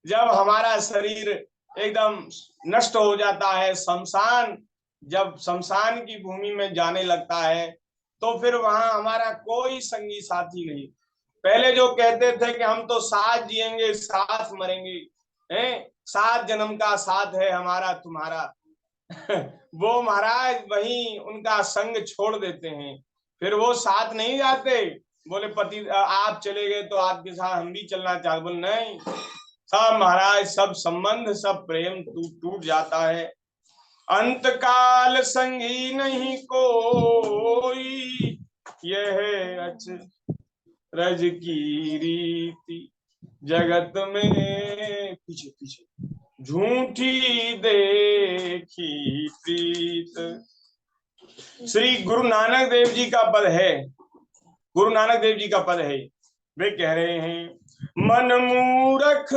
जब हमारा शरीर एकदम नष्ट हो जाता है, शमशान जब शमशान की भूमि में जाने लगता है, तो फिर वहां हमारा कोई संगी साथी नहीं। पहले जो कहते थे कि हम तो साथ जिएंगे साथ मरेंगे, हैं, 7 जन्म का साथ है हमारा तुम्हारा, वो महाराज वहीं उनका संग छोड़ देते हैं, फिर वो साथ नहीं जाते। बोले पति आप चले गए तो आपके साथ हम भी चलना चाहते, बोले नहीं, सब महाराज सब संबंध सब प्रेम टूट जाता है। अंत काल संगी नहीं कोई, यह अचरज की रीति, जगत में पीछे पीछे झूठी देखी प्रीत। श्री गुरु नानक देव जी का पद है, गुरु नानक देव जी का पद है, वे कह रहे हैं मन मूरख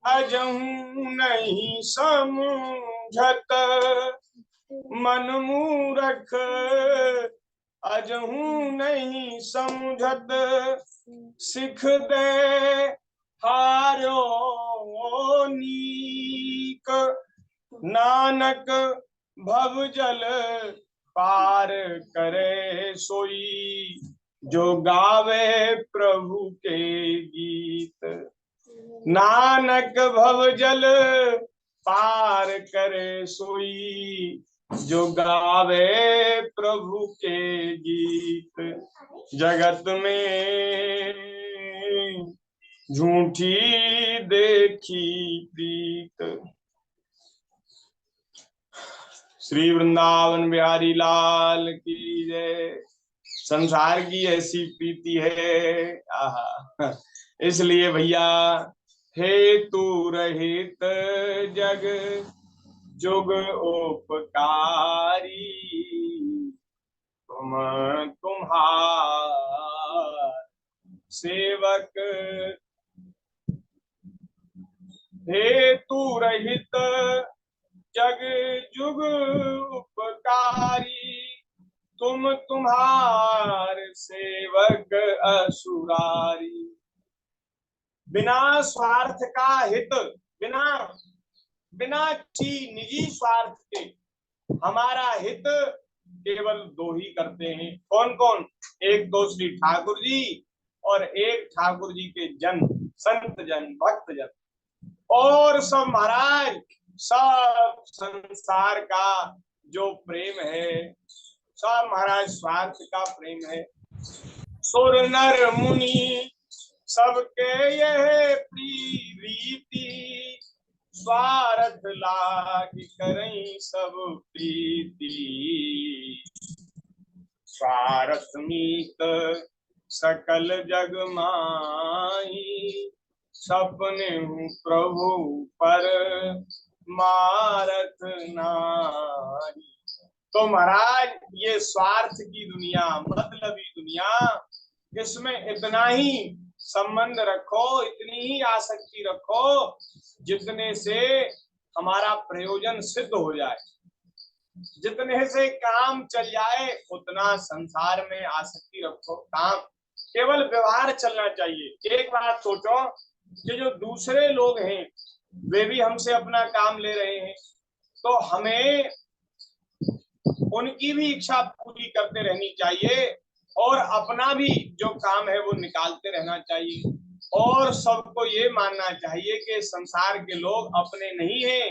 अजहू नहीं समझत, मन मूरख अजहू नहीं समझत, सिख दे हारो नीक, नानक भव जल पार करे सोई, जो गावे प्रभु के गीत, नानक भव जल पार करे सोई, जो गावे प्रभु के गीत, जगत में झूठी देखी प्रीत। श्री वृंदावन बिहारी लाल की जय। संसार की ऐसी प्रीति है, आहा, इसलिए भैया हे तू रहित जग जुग उपकारी, तुम तुम्हार सेवक, हे तू रहित जग जुग उपकारी, तुम तुम्हार सेवक असुरारी। बिना स्वार्थ का हित, बिना बिना निजी स्वार्थ के हमारा हित केवल 2 ही करते हैं। कौन कौन? एक तो श्री ठाकुर जी और एक ठाकुर जी के जन, संत जन, भक्त जन, और सब महाराज सब संसार का जो प्रेम है सब महाराज स्वार्थ का प्रेम है। सुर नर मुनि सबके यह प्रीति, स्वार्थ लाग करई सब प्रीति, स्वार्थ मीत सकल जग माही, सपने प्रभु पर मारत नाही। तो महाराज ये स्वार्थ की दुनिया, मतलबी दुनिया, इसमें इतना ही संबंध रखो, इतनी ही आसक्ति रखो जितने से हमारा प्रयोजन सिद्ध हो जाए, जितने से काम चल जाए उतना संसार में आसक्ति रखो। काम केवल व्यवहार चलना चाहिए। एक बात सोचो कि जो दूसरे लोग हैं वे भी हमसे अपना काम ले रहे हैं, तो हमें उनकी भी इच्छा पूरी करते रहनी चाहिए और अपना भी जो काम है वो निकालते रहना चाहिए। और सबको ये मानना चाहिए कि संसार के लोग अपने नहीं हैं,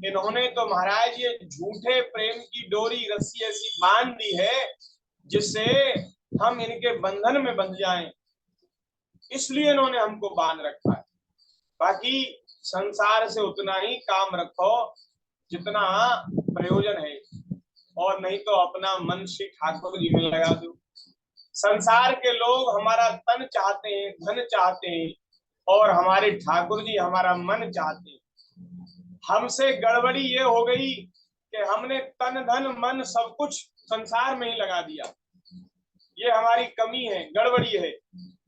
इन्होंने तो महाराज ये झूठे प्रेम की डोरी, रस्सी ऐसी बांध दी है जिससे हम इनके बंधन में बंध जाएं, इसलिए इन्होंने हमको बांध रखा है। बाकी संसार से उतना ही काम रखो जितना प्रयोजन है, और नहीं तो अपना मन श्री ठाकुर जी में लगा दो। संसार के लोग हमारा तन चाहते हैं, धन चाहते हैं, और हमारे ठाकुर जी हमारा मन चाहते हैं। हमसे गड़बड़ी ये हो गई कि हमने तन धन मन सब कुछ संसार में ही लगा दिया। ये हमारी कमी है, गड़बड़ी है।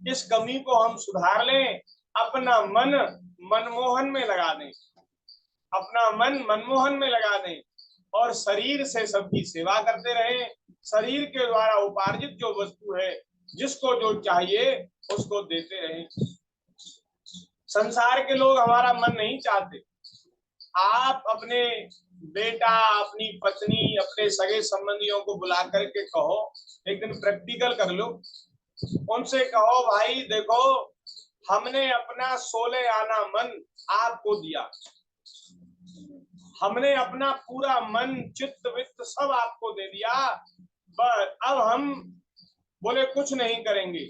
इस कमी को हम सुधार लें, अपना मन मनमोहन में लगा दें, अपना मन मनमोहन में लगा दें और शरीर से सबकी सेवा करते रहें। शरीर के द्वारा उपार्जित जो वस्तु है, जिसको जो चाहिए उसको देते रहें। संसार के लोग हमारा मन नहीं चाहते। आप अपने बेटा, अपनी पत्नी, अपने सगे संबंधियों को बुला करके कहो, एक दिन प्रैक्टिकल कर लो, उनसे कहो भाई देखो हमने अपना 16 आना मन आपको दिया, हमने अपना पूरा मन चित्त वित्त सब आपको दे दिया, बस अब हम बोले कुछ नहीं करेंगे,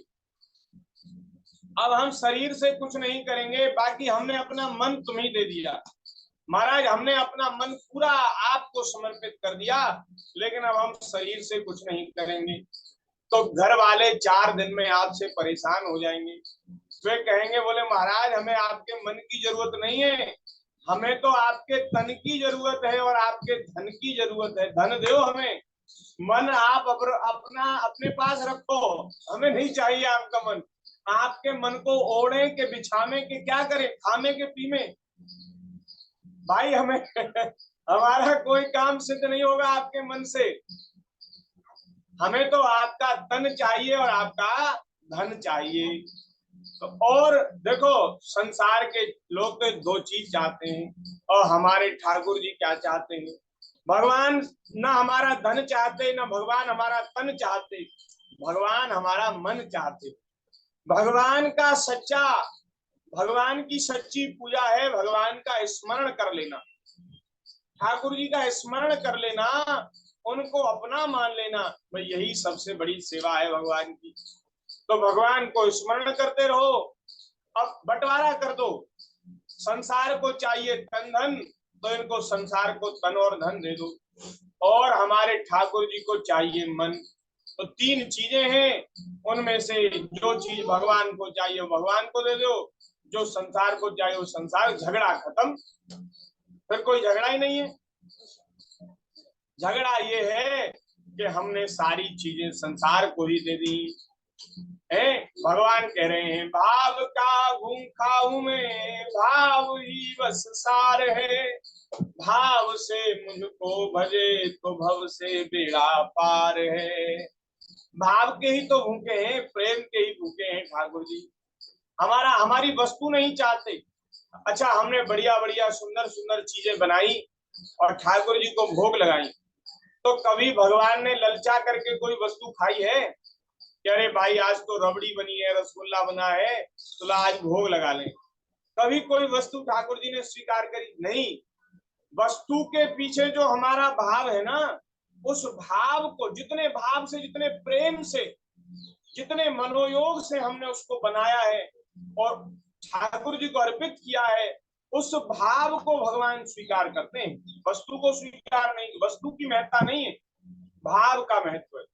अब हम शरीर से कुछ नहीं करेंगे, बाकी हमने अपना मन तुम्हें दे दिया। महाराज हमने अपना मन पूरा आपको समर्पित कर दिया, लेकिन अब हम शरीर से कुछ नहीं करेंगे। तो घर वाले 4 दिन में आपसे परेशान हो जाएंगे। वे कहेंगे बोले महाराज हमें आपके मन की जरूरत नहीं है, हमें तो आपके तन की जरूरत है और आपके धन की जरूरत है। धन दो हमें, मन आप अपना अपने पास रखो, हमें नहीं चाहिए आपका मन। आपके मन को ओढ़े के बिछावे के क्या करें, खामे के पीमे। भाई हमें हमारा कोई काम सिद्ध नहीं होगा आपके मन से। हमें तो आपका तन चाहिए और आपका धन चाहिए। तो और देखो संसार के लोग तो 2 चीज चाहते हैं, और हमारे ठाकुर जी क्या चाहते हैं? भगवान ना हमारा धन चाहते, ना भगवान हमारा तन चाहते, भगवान हमारा मन चाहते। भगवान का सच्चा, भगवान की सच्ची पूजा है भगवान का स्मरण कर लेना, ठाकुर जी का स्मरण कर लेना, उनको अपना मान लेना, भाई यही सबसे बड़ी सेवा है भगवान की। तो भगवान को स्मरण करते रहो। अब बंटवारा कर दो, संसार को चाहिए तन धन, तो इनको संसार को तन और धन दे दो, और हमारे ठाकुर जी को चाहिए मन। तो 3 चीजें हैं, उनमें से जो चीज भगवान को चाहिए वो भगवान को दे दो, जो संसार को चाहिए वो संसार। झगड़ा खत्म, फिर कोई झगड़ा ही नहीं है। झगड़ा ये है कि हमने सारी चीजें संसार को ही दे दी है। भगवान कह रहे हैं भाव का घूम खाऊ में भाव ही बस सार है, भाव से मुझको भजे तो भव से बेड़ा पार है। भाव के ही तो भूखे हैं, प्रेम के ही भूखे हैं ठाकुर जी। हमारी वस्तु नहीं चाहते। अच्छा हमने बढ़िया बढ़िया सुंदर सुंदर चीजें बनाई और ठाकुर जी को भोग लगाई, तो कभी भगवान ने ललचा करके कोई वस्तु खाई है? अरे भाई आज तो रबड़ी बनी है, रसगुल्ला बना है, तो आज भोग लगा लें। कभी कोई वस्तु ठाकुर जी ने स्वीकार करी? नहीं। वस्तु के पीछे जो हमारा भाव है ना, उस भाव को जितने भाव से, जितने प्रेम से, कितने मनोयोग से हमने उसको बनाया है और ठाकुर जी को अर्पित किया है, उस भाव को भगवान स्वीकार करते हैं। वस्तु को स्वीकार नहीं, वस्तु की महत्ता नहीं है, भाव का महत्व है।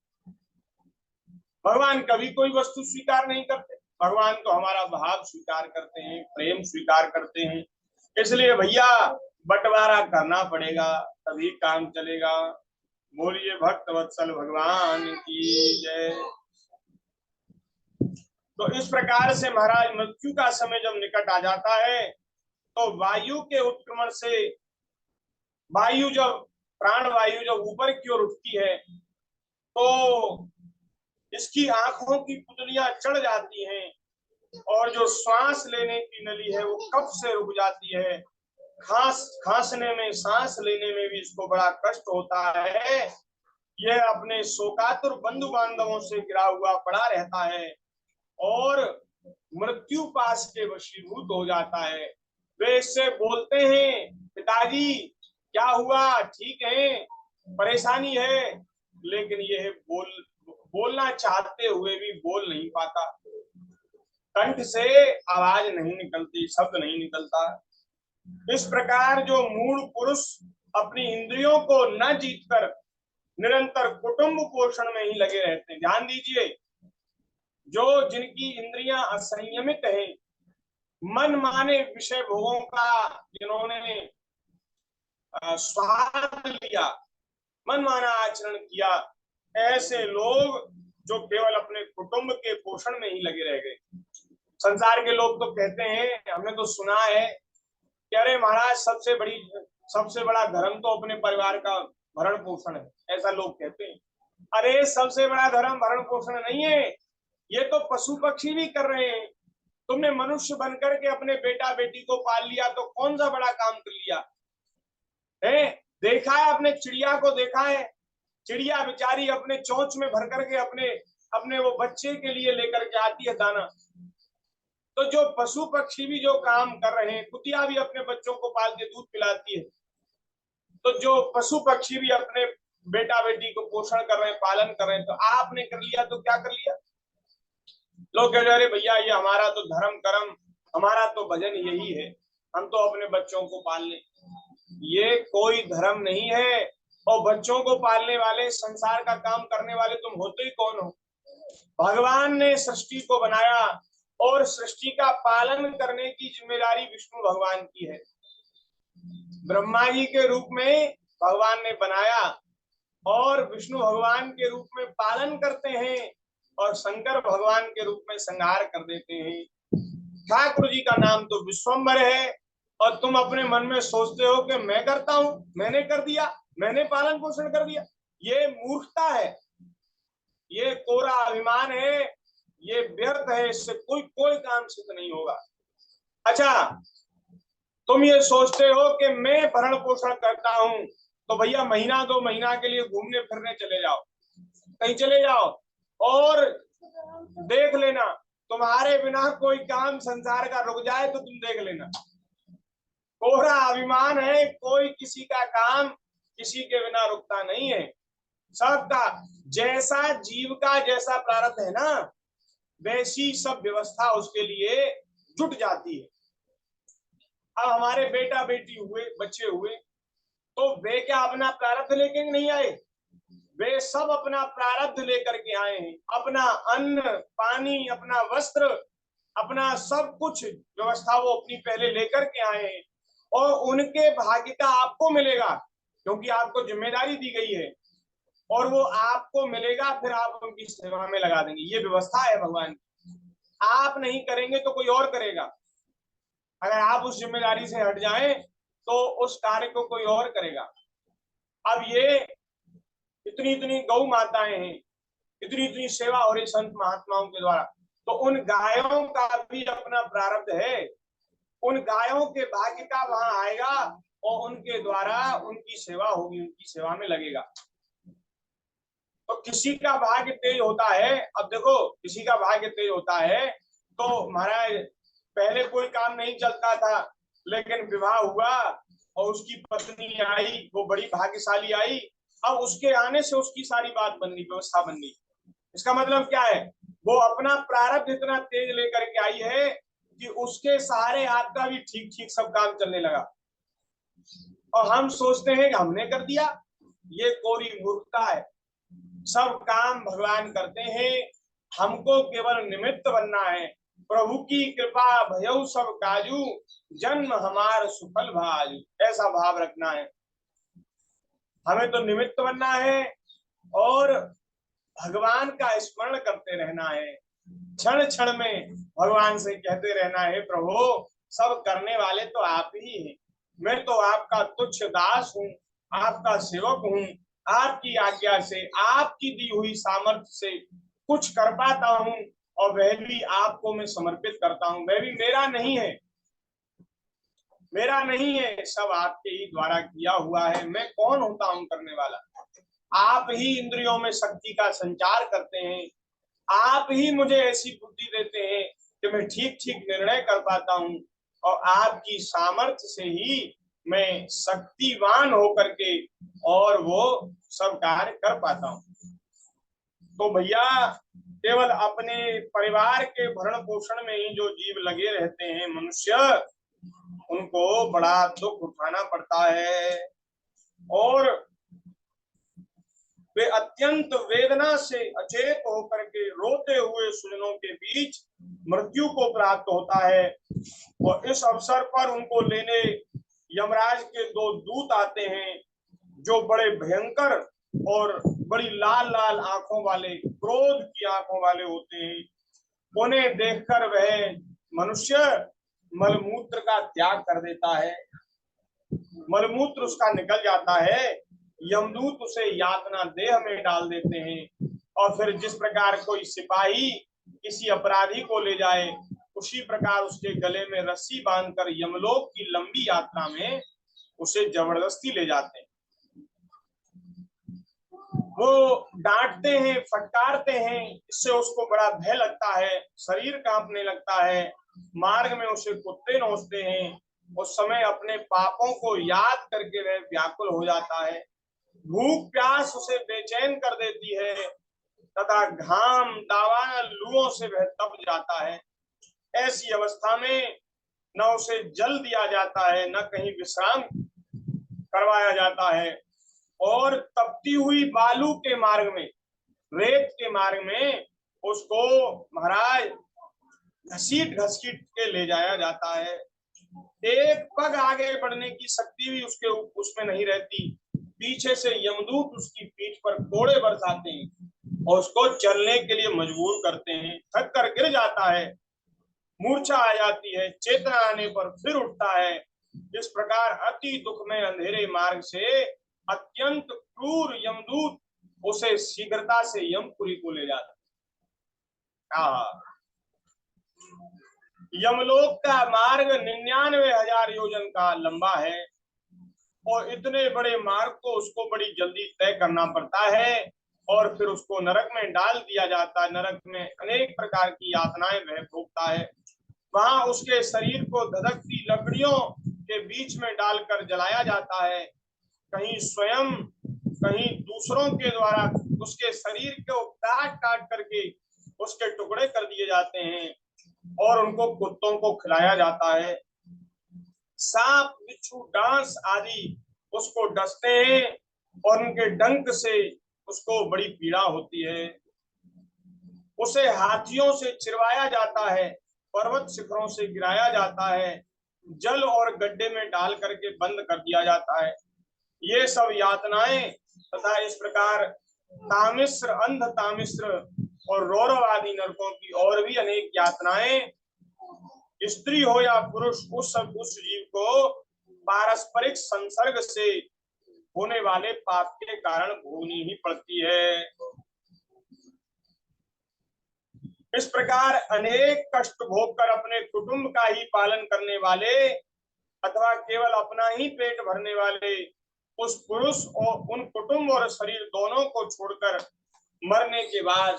भगवान कभी कोई वस्तु स्वीकार नहीं करते, भगवान तो हमारा भाव स्वीकार करते हैं, प्रेम स्वीकार करते हैं। इसलिए भैया बंटवारा करना पड़ेगा, तभी काम चलेगा। बोलिए भक्त वत्सल भगवान की जय। तो इस प्रकार से महाराज मृत्यु का समय जब निकट आ जाता है तो वायु के उत्क्रमण से वायु जब प्राण वायु जब ऊपर की ओर उठती है तो इसकी आंखों की पुतलियां चढ़ जाती हैं और जो श्वास लेने की नली है वो कफ से रुक जाती है। खांसने में, सांस लेने में भी इसको बड़ा कष्ट होता है। यह अपने शोकातुर बंधु बांधवों से गिरा हुआ पड़ा रहता है और मृत्यु पास के वशीभूत हो जाता है। वे इससे बोलते हैं, पिताजी क्या हुआ, ठीक है, परेशानी है, लेकिन यह बोलना चाहते हुए भी बोल नहीं पाता, कंठ से आवाज नहीं निकलती, शब्द नहीं निकलता। इस प्रकार जो मूढ़ पुरुष अपनी इंद्रियों को न जीतकर निरंतर कुटुंब पोषण में ही लगे रहते हैं। ध्यान दीजिए, जो जिनकी इंद्रियां असंयमित है, मन माने विषय भोगों का जिन्होंने स्वाद लिया, मन माना आचरण किया, ऐसे लोग जो केवल अपने कुटुंब के पोषण में ही लगे रह गए। संसार के लोग तो कहते हैं, हमने तो सुना है कि अरे महाराज सबसे बड़ा धर्म तो अपने परिवार का भरण पोषण है, ऐसा लोग कहते हैं। अरे सबसे बड़ा धर्म भरण पोषण नहीं है, ये तो पशु पक्षी भी कर रहे हैं। तुमने मनुष्य बनकर के अपने बेटा बेटी को पाल लिया तो कौन सा बड़ा काम कर लिया है। देखा है, अपने चिड़िया को देखा है, चिड़िया बेचारी अपने चोंच में भर करके अपने वो बच्चे के लिए लेकर के आती है दाना। तो जो पशु पक्षी भी जो काम कर रहे हैं, कुतिया भी अपने बच्चों को पाल के दूध पिलाती है, तो जो पशु पक्षी भी अपने बेटा बेटी को पोषण कर रहे हैं, पालन कर रहे हैं, तो आपने कर लिया तो क्या कर लिया। लोग कह रहे भैया ये हमारा तो धर्म कर्म, हमारा तो भजन यही है, हम तो अपने बच्चों को पाल लें। ये कोई धर्म नहीं है। और बच्चों को पालने वाले, संसार का काम करने वाले तुम होते ही कौन हो। भगवान ने सृष्टि को बनाया और सृष्टि का पालन करने की जिम्मेदारी विष्णु भगवान की है। ब्रह्मा जी के रूप में भगवान ने बनाया और विष्णु भगवान के रूप में पालन करते हैं और शंकर भगवान के रूप में संहार कर देते हैं। ठाकुर जी का नाम तो विश्वम्भर है और तुम अपने मन में सोचते हो कि मैं करता हूं, मैंने कर दिया, मैंने पालन पोषण कर दिया। ये मूर्खता है, ये कोरा अभिमान है, ये व्यर्थ है, इससे कोई काम सिद्ध नहीं होगा। अच्छा, तुम ये सोचते हो कि मैं भरण पोषण करता हूं तो भैया महीना 2 महीना के लिए घूमने फिरने चले जाओ, कहीं चले जाओ और देख लेना, तुम्हारे बिना कोई काम संसार का रुक जाए तो तुम देख लेना। कोरा अभिमान है, कोई किसी का काम किसी के बिना रुकता नहीं है। सबका जैसा जीव का जैसा प्रारब्ध है ना, वैसी सब व्यवस्था उसके लिए जुट जाती है। अब हमारे बेटा बेटी हुए, बच्चे हुए, तो वे क्या अपना प्रारब्ध लेके नहीं आए, वे सब अपना प्रारब्ध लेकर के आए हैं। अपना अन्न पानी, अपना वस्त्र, अपना सब कुछ व्यवस्था वो अपनी पहले लेकर के आए हैं और उनके भाग्य का आपको मिलेगा, क्योंकि आपको जिम्मेदारी दी गई है और वो आपको मिलेगा, फिर आप उनकी सेवा में लगा देंगे। ये व्यवस्था है भगवान की। आप नहीं करेंगे तो कोई और करेगा। अगर आप उस जिम्मेदारी से हट जाएं तो उस कार्य को कोई और करेगा। अब ये इतनी इतनी गौ माताएं हैं, इतनी इतनी सेवा हो रही संत महात्माओं के द्वारा, तो उन गायों का भी अपना प्रारब्ध है। उन गायों के भाग्य का वहां आएगा और उनके द्वारा उनकी सेवा होगी, उनकी सेवा में लगेगा। तो किसी का भाग्य तेज होता है, अब देखो किसी का भाग्य तेज होता है तो महाराज पहले कोई काम नहीं चलता था, लेकिन विवाह हुआ और उसकी पत्नी आई, वो बड़ी भाग्यशाली आई, अब उसके आने से उसकी सारी बात बन गई, व्यवस्था बन गई। इसका मतलब क्या है, वो अपना प्रारब्ध इतना तेज लेकर के आई है कि उसके सहारे आपका भी ठीक ठीक सब काम चलने लगा, और हम सोचते हैं कि हमने कर दिया। ये कोरी मूर्खता है। सब काम भगवान करते हैं, हमको केवल निमित्त बनना है। प्रभु की कृपा भयउ सब काजू, जन्म हमार सुफल भाजू, ऐसा भाव रखना है। हमें तो निमित्त बनना है और भगवान का स्मरण करते रहना है। क्षण क्षण में भगवान से कहते रहना है, प्रभु सब करने वाले तो आप ही हैं, मैं तो आपका तुच्छ दास हूँ, आपका सेवक हूँ। आपकी आज्ञा से, आपकी दी हुई सामर्थ्य से कुछ कर पाता हूँ, और वह भी आपको मैं समर्पित करता हूँ। वह भी मेरा नहीं है, मेरा नहीं है, सब आपके ही द्वारा किया हुआ है। मैं कौन होता हूँ करने वाला? आप ही इंद्रियों में शक्ति का संचार करते हैं, आप ही मुझे ऐसी बुद्धि देते हैं कि मैं ठीक ठीक निर्णय कर पाता हूँ, और आपकी सामर्थ्य से ही मैं शक्तिवान होकर के और वो सब कार्य कर पाता हूँ। तो भैया केवल अपने परिवार के भरण पोषण में ही जो जीव लगे रहते हैं मनुष्य, उनको बड़ा दुख उठाना पड़ता है, और वे अत्यंत वेदना से अचेत होकर के रोते हुए सुजनों के बीच मृत्यु को प्राप्त होता है। और इस अवसर पर उनको लेने यमराज के दो दूत आते हैं, जो बड़े भयंकर और बड़ी लाल लाल आंखों वाले, क्रोध की आंखों वाले होते हैं। उन्हें देखकर वह मनुष्य मलमूत्र का त्याग कर देता है, मलमूत्र उसका निकल जाता है। यमदूत उसे यातना देह में डाल देते हैं, और फिर जिस प्रकार कोई सिपाही किसी अपराधी को ले जाए, उसी प्रकार उसके गले में रस्सी बांधकर यमलोक की लंबी यात्रा में उसे जबरदस्ती ले जाते हैं। वो डांटते हैं, फटकारते हैं, इससे उसको बड़ा भय लगता है, शरीर कांपने लगता है। मार्ग में उसे कुत्ते नोचते हैं। उस समय अपने पापों को याद करके वह व्याकुल हो जाता है। भूख प्यास उसे बेचैन कर देती है, तथा घाम दावा लुओं से वह तप जाता है। ऐसी अवस्था में न उसे जल दिया जाता है, न कहीं विश्राम करवाया जाता है, और तपती हुई बालू के मार्ग में, रेत के मार्ग में उसको महाराज घसीट घसीट के ले जाया जाता है। एक पग आगे बढ़ने की शक्ति भी उसमें नहीं रहती। पीछे से यमदूत उसकी पीठ पर कोड़े बरसाते हैं और उसको चलने के लिए मजबूर करते हैं। थक कर गिर जाता है, मूर्छा आ जाती है, चेतना आने पर फिर उठता है। इस प्रकार अति दुख में अंधेरे मार्ग से अत्यंत क्रूर यमदूत उसे शीघ्रता से यमपुरी को ले जाता है। यमलोक का मार्ग 99,000 योजन का लंबा है, और इतने बड़े मार्ग को उसको बड़ी जल्दी तय करना पड़ता है, और फिर उसको नरक में डाल दिया जाता है। नरक में अनेक प्रकार की यातनाएं वह भोगता है। वहां उसके शरीर को धधकती लकड़ियों के बीच में डालकर जलाया जाता है। कहीं स्वयं, कहीं दूसरों के द्वारा उसके शरीर को काट काट करके उसके टुकड़े कर दिए जाते हैं, और उनको कुत्तों को खिलाया जाता है। सांप, बिच्छू, डांस आदि उसको डसते हैं, और उनके डंक से उसको बड़ी पीड़ा होती है। उसे हाथियों से चिरवाया जाता है, पर्वत शिखरों से गिराया जाता है, जल और गड्ढे में डाल करके बंद कर दिया जाता है। ये सब यातनाएं तथा इस प्रकार तामिश्र, अंध तामिश्र और रौरव आदि नरकों की और भी अनेक यातनाएं स्त्री हो या पुरुष, उस जीव को पारस्परिक संसर्ग से होने वाले पाप के कारण भोगनी ही पड़ती है। इस प्रकार अनेक कष्ट भोगकर अपने कुटुंब का ही पालन करने वाले अथवा केवल अपना ही पेट भरने वाले उस पुरुष और उन कुटुंब और शरीर दोनों को छोड़कर मरने के बाद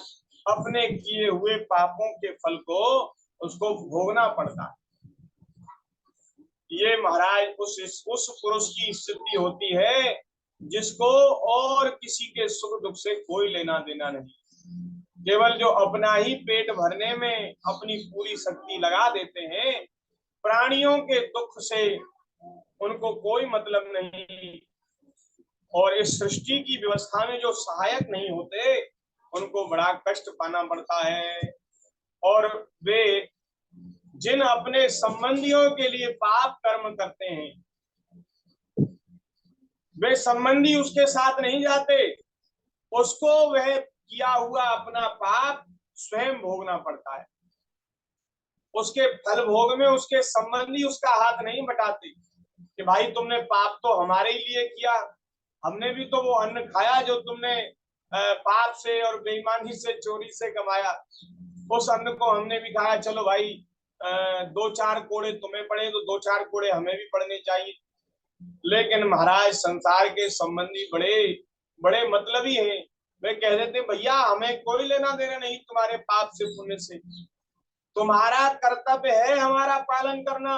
अपने किए हुए पापों के फल को उसको भोगना पड़ता है। ये महाराज उस पुरुष की स्थिति होती है जिसको और किसी के सुख दुख से कोई लेना देना नहीं। केवल जो अपना ही पेट भरने में अपनी पूरी शक्ति लगा देते हैं, प्राणियों के दुख से उनको कोई मतलब नहीं, और इस सृष्टि की व्यवस्था में जो सहायक नहीं होते उनको बड़ा कष्ट पाना पड़ता है। और वे जिन अपने संबंधियों के लिए पाप कर्म करते हैं, वे संबंधी उसके साथ नहीं जाते, उसको वह किया हुआ अपना पाप स्वयं भोगना पड़ता है। उसके फल भोग में उसके संबंधी उसका हाथ नहीं बटाते कि भाई तुमने पाप तो हमारे ही लिए किया, हमने भी तो वो अन्न खाया जो तुमने पाप से और बेईमानी से चोरी से कमाया, उस अन्न को हमने भी खाया, चलो भाई 2-4 कोड़े तुम्हें पड़े तो 2-4 कोड़े हमें भी पड़ने चाहिए। लेकिन महाराज संसार के संबंधी बड़े बड़े मतलबी हैं, वे कह देते भैया हमें कोई लेना देना नहीं तुम्हारे पाप से पुण्य से, तुम्हारा कर्तव्य है हमारा पालन करना,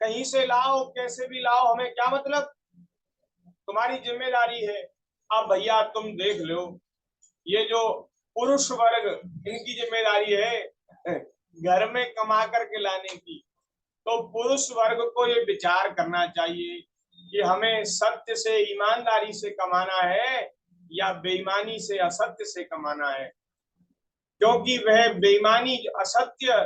कहीं से लाओ कैसे भी लाओ हमें क्या मतलब, तुम्हारी जिम्मेदारी है। अब भैया तुम देख लो, ये जो पुरुष वर्ग इनकी जिम्मेदारी है घर में कमा करके लाने की, तो पुरुष वर्ग को ये विचार करना चाहिए कि हमें सत्य से ईमानदारी से कमाना है या बेईमानी से असत्य से कमाना है, क्योंकि वह बेईमानी असत्य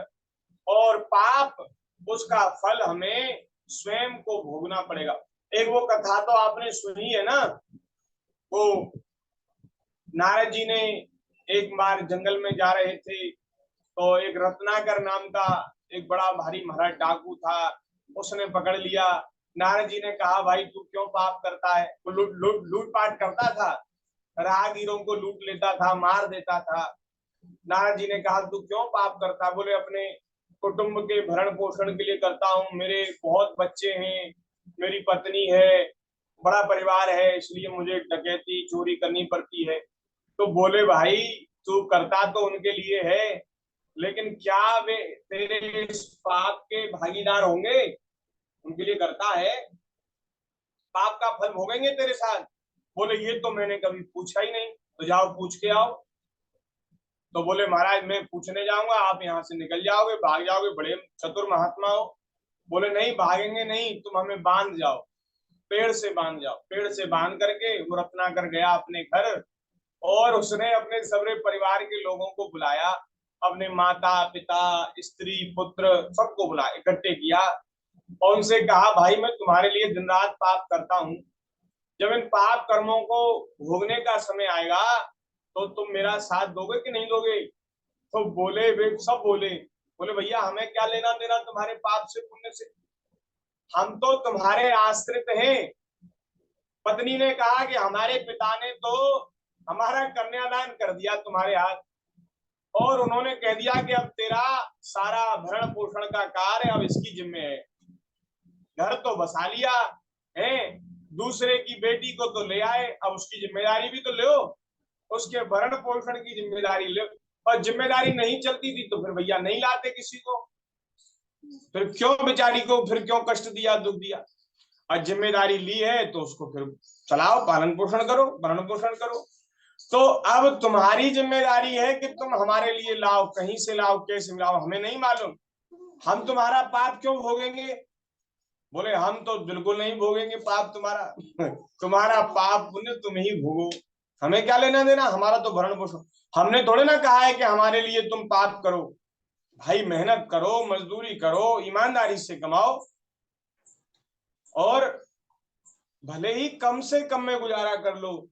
और पाप उसका फल हमें स्वयं को भोगना पड़ेगा। एक वो कथा तो आपने सुनी है ना, वो नारद जी ने एक बार जंगल में जा रहे थे, तो एक रत्नाकर नाम का एक बड़ा भारी महाराज डाकू था, उसने पकड़ लिया। नारद जी ने कहा भाई तू क्यों पाप करता है, वो लूटपाट करता था, राहगीरों को लूट लेता था, मार देता था। नारद जी ने कहा तू क्यों पाप करता, बोले अपने कुटुंब के भरण पोषण के लिए करता हूँ, मेरे बहुत बच्चे हैं, मेरी पत्नी है, बड़ा परिवार है, इसलिए मुझे डकैती चोरी करनी पड़ती है। तो बोले भाई तू करता तो उनके लिए है, लेकिन क्या वे तेरे इस पाप के भागीदार होंगे, उनके लिए करता है, पाप का फल भोगेंगे तेरे साथ। बोले ये तो मैंने कभी पूछा ही नहीं, तो जाओ पूछ के आओ। तो बोले महाराज मैं पूछने जाऊंगा आप यहाँ से निकल जाओगे, भाग जाओगे, बड़े चतुर महात्मा हो। बोले नहीं भागेंगे नहीं, तुम हमें बांध जाओ, पेड़ से बांध जाओ। पेड़ से बांध करके वो रत्नाकर गया अपने घर, और उसने अपने सबरे परिवार के लोगों को बुलाया, अपने माता पिता स्त्री पुत्र सबको बुलाया, इकट्ठे किया और उनसे कहा भाई मैं तुम्हारे लिए दिन रात पाप करता हूँ, जब इन पाप कर्मों को भोगने का समय आएगा तो तुम मेरा साथ दोगे कि नहीं दोगे। तो बोले वे सब बोले, बोले भैया हमें क्या लेना देना तुम्हारे पाप से पुण्य से, हम तो तुम्हारे आश्रित हैं। पत्नी ने कहा कि हमारे पिता ने तो हमारा कन्यादान कर दिया तुम्हारे हाथ, और उन्होंने कह दिया कि अब तेरा सारा भरण पोषण का कार्य अब इसकी जिम्मे है, घर तो बसा लिया है, दूसरे की बेटी को तो ले आए, अब उसकी जिम्मेदारी भी तो लो, उसके भरण पोषण की जिम्मेदारी लो। और जिम्मेदारी नहीं चलती थी तो फिर भैया नहीं लाते किसी को, फिर क्यों बेचारी को फिर क्यों कष्ट दिया दुख दिया। और जिम्मेदारी ली है तो उसको फिर चलाओ, पालन पोषण करो, भरण पोषण करो। तो अब तुम्हारी जिम्मेदारी है कि तुम हमारे लिए लाओ, कहीं से लाओ कैसे लाओ हमें नहीं मालूम, हम तुम्हारा पाप क्यों भोगेंगे। बोले हम तो बिल्कुल नहीं भोगेंगे पाप तुम्हारा तुम्हारा पाप पुण्य तुम ही भोगो, हमें क्या लेना देना, हमारा तो भरण पोषण, हमने थोड़े ना कहा है कि हमारे लिए तुम पाप करो। भाई मेहनत करो, मजदूरी करो, ईमानदारी से कमाओ, और भले ही कम से कम में गुजारा कर लो,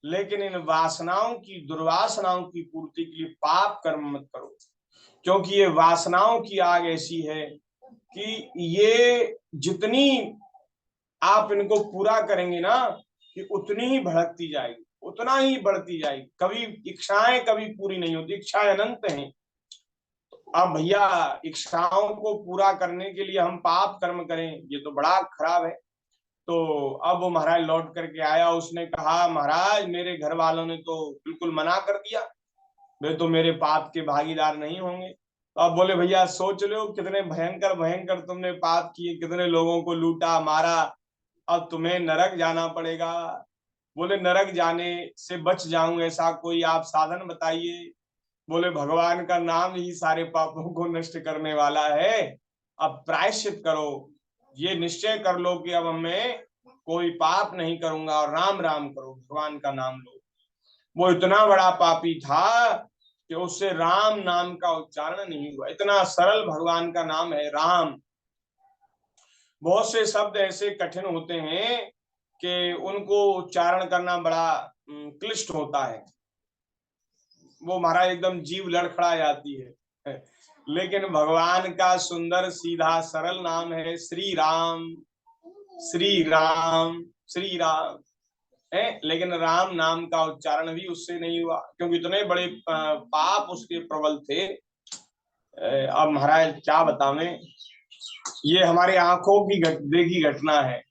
लेकिन इन वासनाओं की दुर्वासनाओं की पूर्ति के लिए पाप कर्म मत करो, क्योंकि ये वासनाओं की आग ऐसी है कि ये जितनी आप इनको पूरा करेंगे ना कि उतनी ही भड़कती जाएगी, उतना ही बढ़ती जाएगी, कभी इच्छाएं कभी पूरी नहीं होती, इच्छाएं अनंत हैं। अब भैया इच्छाओं को पूरा करने के लिए हम पाप कर्म करें, ये तो बड़ा खराब है। तो अब वो महाराज लौट करके आया, उसने कहा महाराज मेरे घर वालों ने तो बिल्कुल मना कर दिया, वे तो मेरे पाप के भागीदार नहीं होंगे। तो अब बोले भैया सोच लो कितने भयंकर भयंकर तुमने पाप किए, कितने लोगों को लूटा मारा, अब तुम्हें नरक जाना पड़ेगा। बोले नरक जाने से बच जाऊं ऐसा कोई आप साधन बताइए। बोले भगवान का नाम ही सारे पापों को नष्ट करने वाला है, अब प्रायश्चित करो, ये निश्चय कर लो कि अब मैं कोई पाप नहीं करूंगा और राम राम करो, भगवान का नाम लो। वो इतना बड़ा पापी था कि उससे राम नाम का उच्चारण नहीं हुआ। इतना सरल भगवान का नाम है राम। बहुत से शब्द ऐसे कठिन होते हैं कि उनको उच्चारण करना बड़ा क्लिष्ट होता है, वो महाराज एकदम जीव लड़खड़ा जाती है। लेकिन भगवान का सुंदर सीधा सरल नाम है श्री राम, श्री राम, श्री राम है। लेकिन राम नाम का उच्चारण भी उससे नहीं हुआ, क्योंकि इतने बड़े पाप उसके प्रबल थे। अब महाराज क्या बतावें, ये हमारे आंखों की देखी घटना है।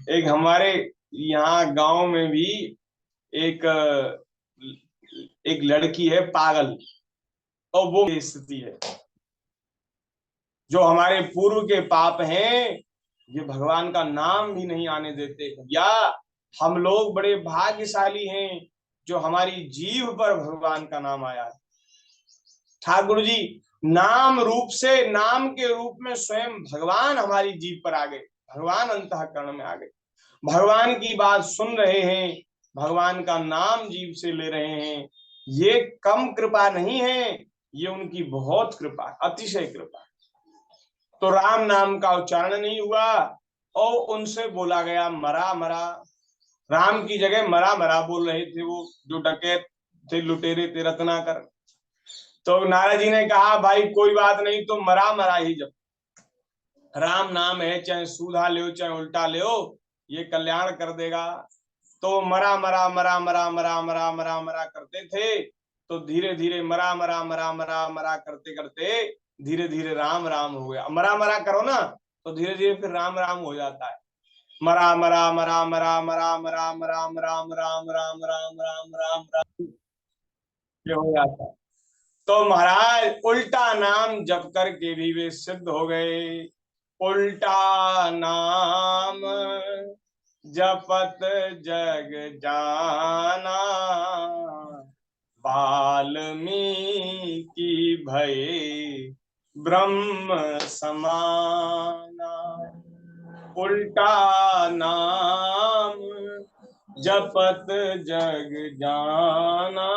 एक हमारे यहाँ गांव में भी एक एक लड़की है पागल, और वो स्थिति है। जो हमारे पूर्व के पाप हैं ये भगवान का नाम भी नहीं आने देते। या हम लोग बड़े भाग्यशाली हैं जो हमारी जीभ पर भगवान का नाम आया है। ठाकुर जी नाम रूप से, नाम के रूप में स्वयं भगवान हमारी जीभ पर आ गए, भगवान अंतःकरण में आ गए, भगवान की बात सुन रहे हैं, भगवान का नाम जीभ से ले रहे हैं। ये कम कृपा नहीं है, ये उनकी बहुत कृपा, अतिशय कृपा। तो राम नाम का उच्चारण नहीं हुआ और उनसे बोला गया मरा मरा। राम की जगह मरा मरा बोल रहे थे वो जो डकैत थे, लुटेरे थे, रत्नाकर। तो नारद जी ने कहा भाई कोई बात नहीं, तो मरा मरा ही जब, राम नाम है, चाहे सूधा ले चाहे उल्टा ले, ये कल्याण कर देगा। तो मरा मरा मरा मरा मरा मरा मरा मरा करते थे। तो धीरे धीरे मरा मरा मरा मरा मरा करते करते धीरे धीरे राम राम हो गया। मरा मरा करो ना तो धीरे धीरे फिर राम राम हो जाता है। मरा मरा मरा मरा मरा मरा मरा राम राम राम राम राम राम राम ये हो जाता है। तो महाराज उल्टा नाम जप करके भी वे सिद्ध हो गए। उल्टा नाम जपत जग जाना, वाल्मीकि भये ब्रह्म समाना। उल्टा नाम जपत जग जाना,